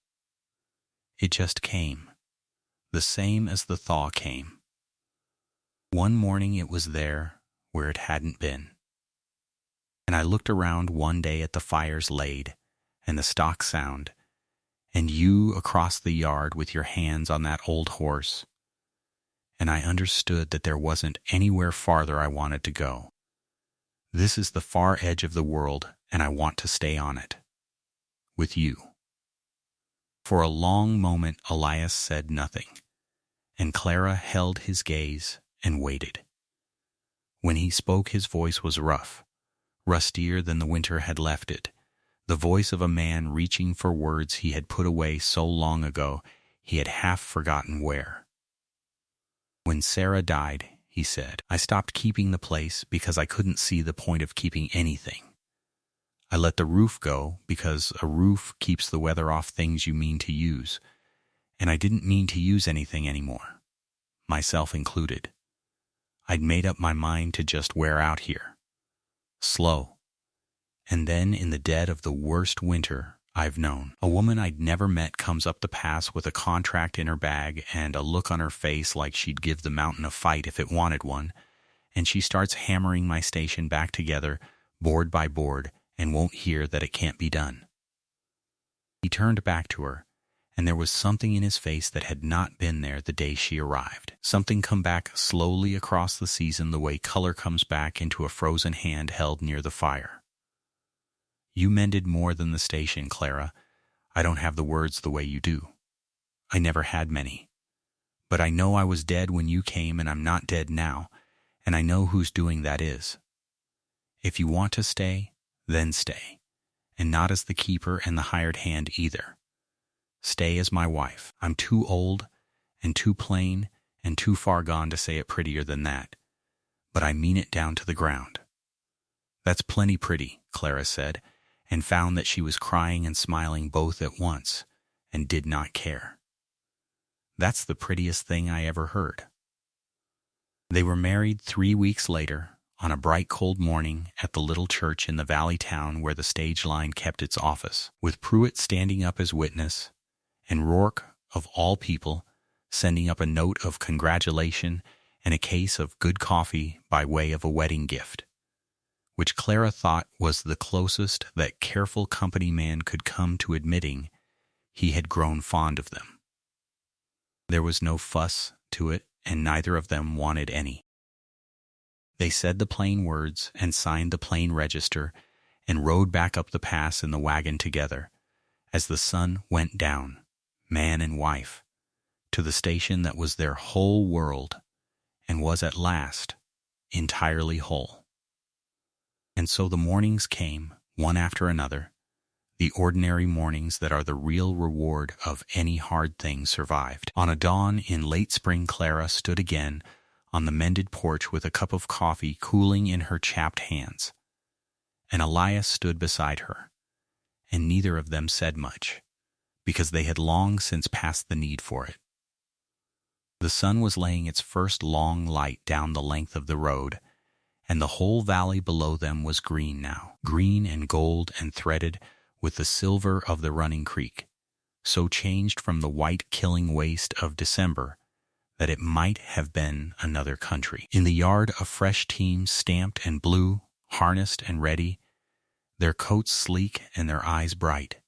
It just came, the same as the thaw came. One morning it was there where it hadn't been. And I looked around one day at the fires laid, and the stock sound, and you across the yard with your hands on that old horse, and I understood that there wasn't anywhere farther I wanted to go. This is the far edge of the world, and I want to stay on it. With you." For a long moment Elias said nothing, and Clara held his gaze and waited. When he spoke his voice was rough, rustier than the winter had left it, the voice of a man reaching for words he had put away so long ago he had half forgotten where. "When Sarah died," he said, "I stopped keeping the place because I couldn't see the point of keeping anything. I let the roof go because a roof keeps the weather off things you mean to use, and I didn't mean to use anything anymore, myself included. I'd made up my mind to just wear out here. Slow. And then in the dead of the worst winter I've known, a woman I'd never met comes up the pass with a contract in her bag and a look on her face like she'd give the mountain a fight if it wanted one, and she starts hammering my station back together, board by board, and won't hear that it can't be done." He turned back to her, and there was something in his face that had not been there the day she arrived. Something come back slowly across the season the way color comes back into a frozen hand held near the fire. "You mended more than the station, Clara. I don't have the words the way you do. I never had many. But I know I was dead when you came, and I'm not dead now, and I know whose doing that is. If you want to stay, then stay, and not as the keeper and the hired hand either. Stay as my wife. I'm too old and too plain and too far gone to say it prettier than that, but I mean it down to the ground." "That's plenty pretty," Clara said, and found that she was crying and smiling both at once, and did not care. That's the prettiest thing I ever heard." They were married 3 weeks later, on a bright cold morning at the little church in the valley town where the stage line kept its office, with Pruitt standing up as witness, and Rourke, of all people, sending up a note of congratulation and a case of good coffee by way of a wedding gift, which Clara thought was the closest that careful company man could come to admitting he had grown fond of them. There was no fuss to it, and neither of them wanted any. They said the plain words and signed the plain register and rode back up the pass in the wagon together as the sun went down, man and wife, to the station that was their whole world and was at last entirely whole. And so the mornings came, one after another, the ordinary mornings that are the real reward of any hard thing survived. On a dawn in late spring, Clara stood again on the mended porch with a cup of coffee cooling in her chapped hands, and Elias stood beside her, and neither of them said much, because they had long since passed the need for it. The sun was laying its first long light down the length of the road, and the whole valley below them was green now, green and gold and threaded with the silver of the running creek, so changed from the white killing waste of December that it might have been another country. In the yard, a fresh team, stamped and blue, harnessed and ready, their coats sleek and their eyes bright,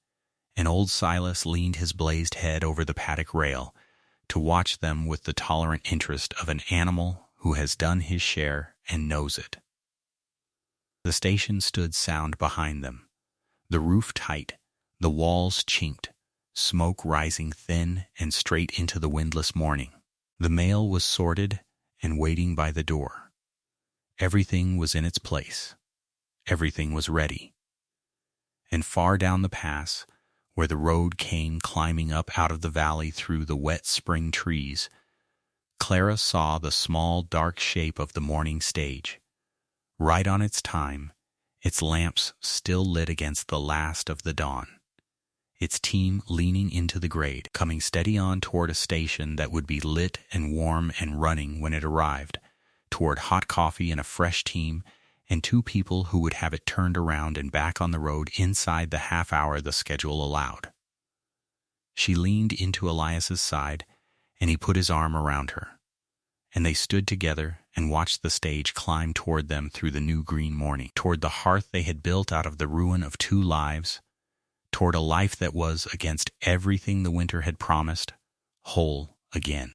and old Silas leaned his blazed head over the paddock rail to watch them with the tolerant interest of an animal who has done his share and knows it. The station stood sound behind them, the roof tight, the walls chinked, smoke rising thin and straight into the windless morning. The mail was sorted and waiting by the door. Everything was in its place. Everything was ready. And far down the pass, where the road came climbing up out of the valley through the wet spring trees, Clara saw the small dark shape of the morning stage, right on its time, its lamps still lit against the last of the dawn, its team leaning into the grade, coming steady on toward a station that would be lit and warm and running when it arrived, toward hot coffee and a fresh team and 2 people who would have it turned around and back on the road inside the half hour the schedule allowed. She leaned into Elias's side, and he put his arm around her, and they stood together and watched the stage climb toward them through the new green morning, toward the hearth they had built out of the ruin of 2 lives, toward a life that was, against everything the winter had promised, whole again.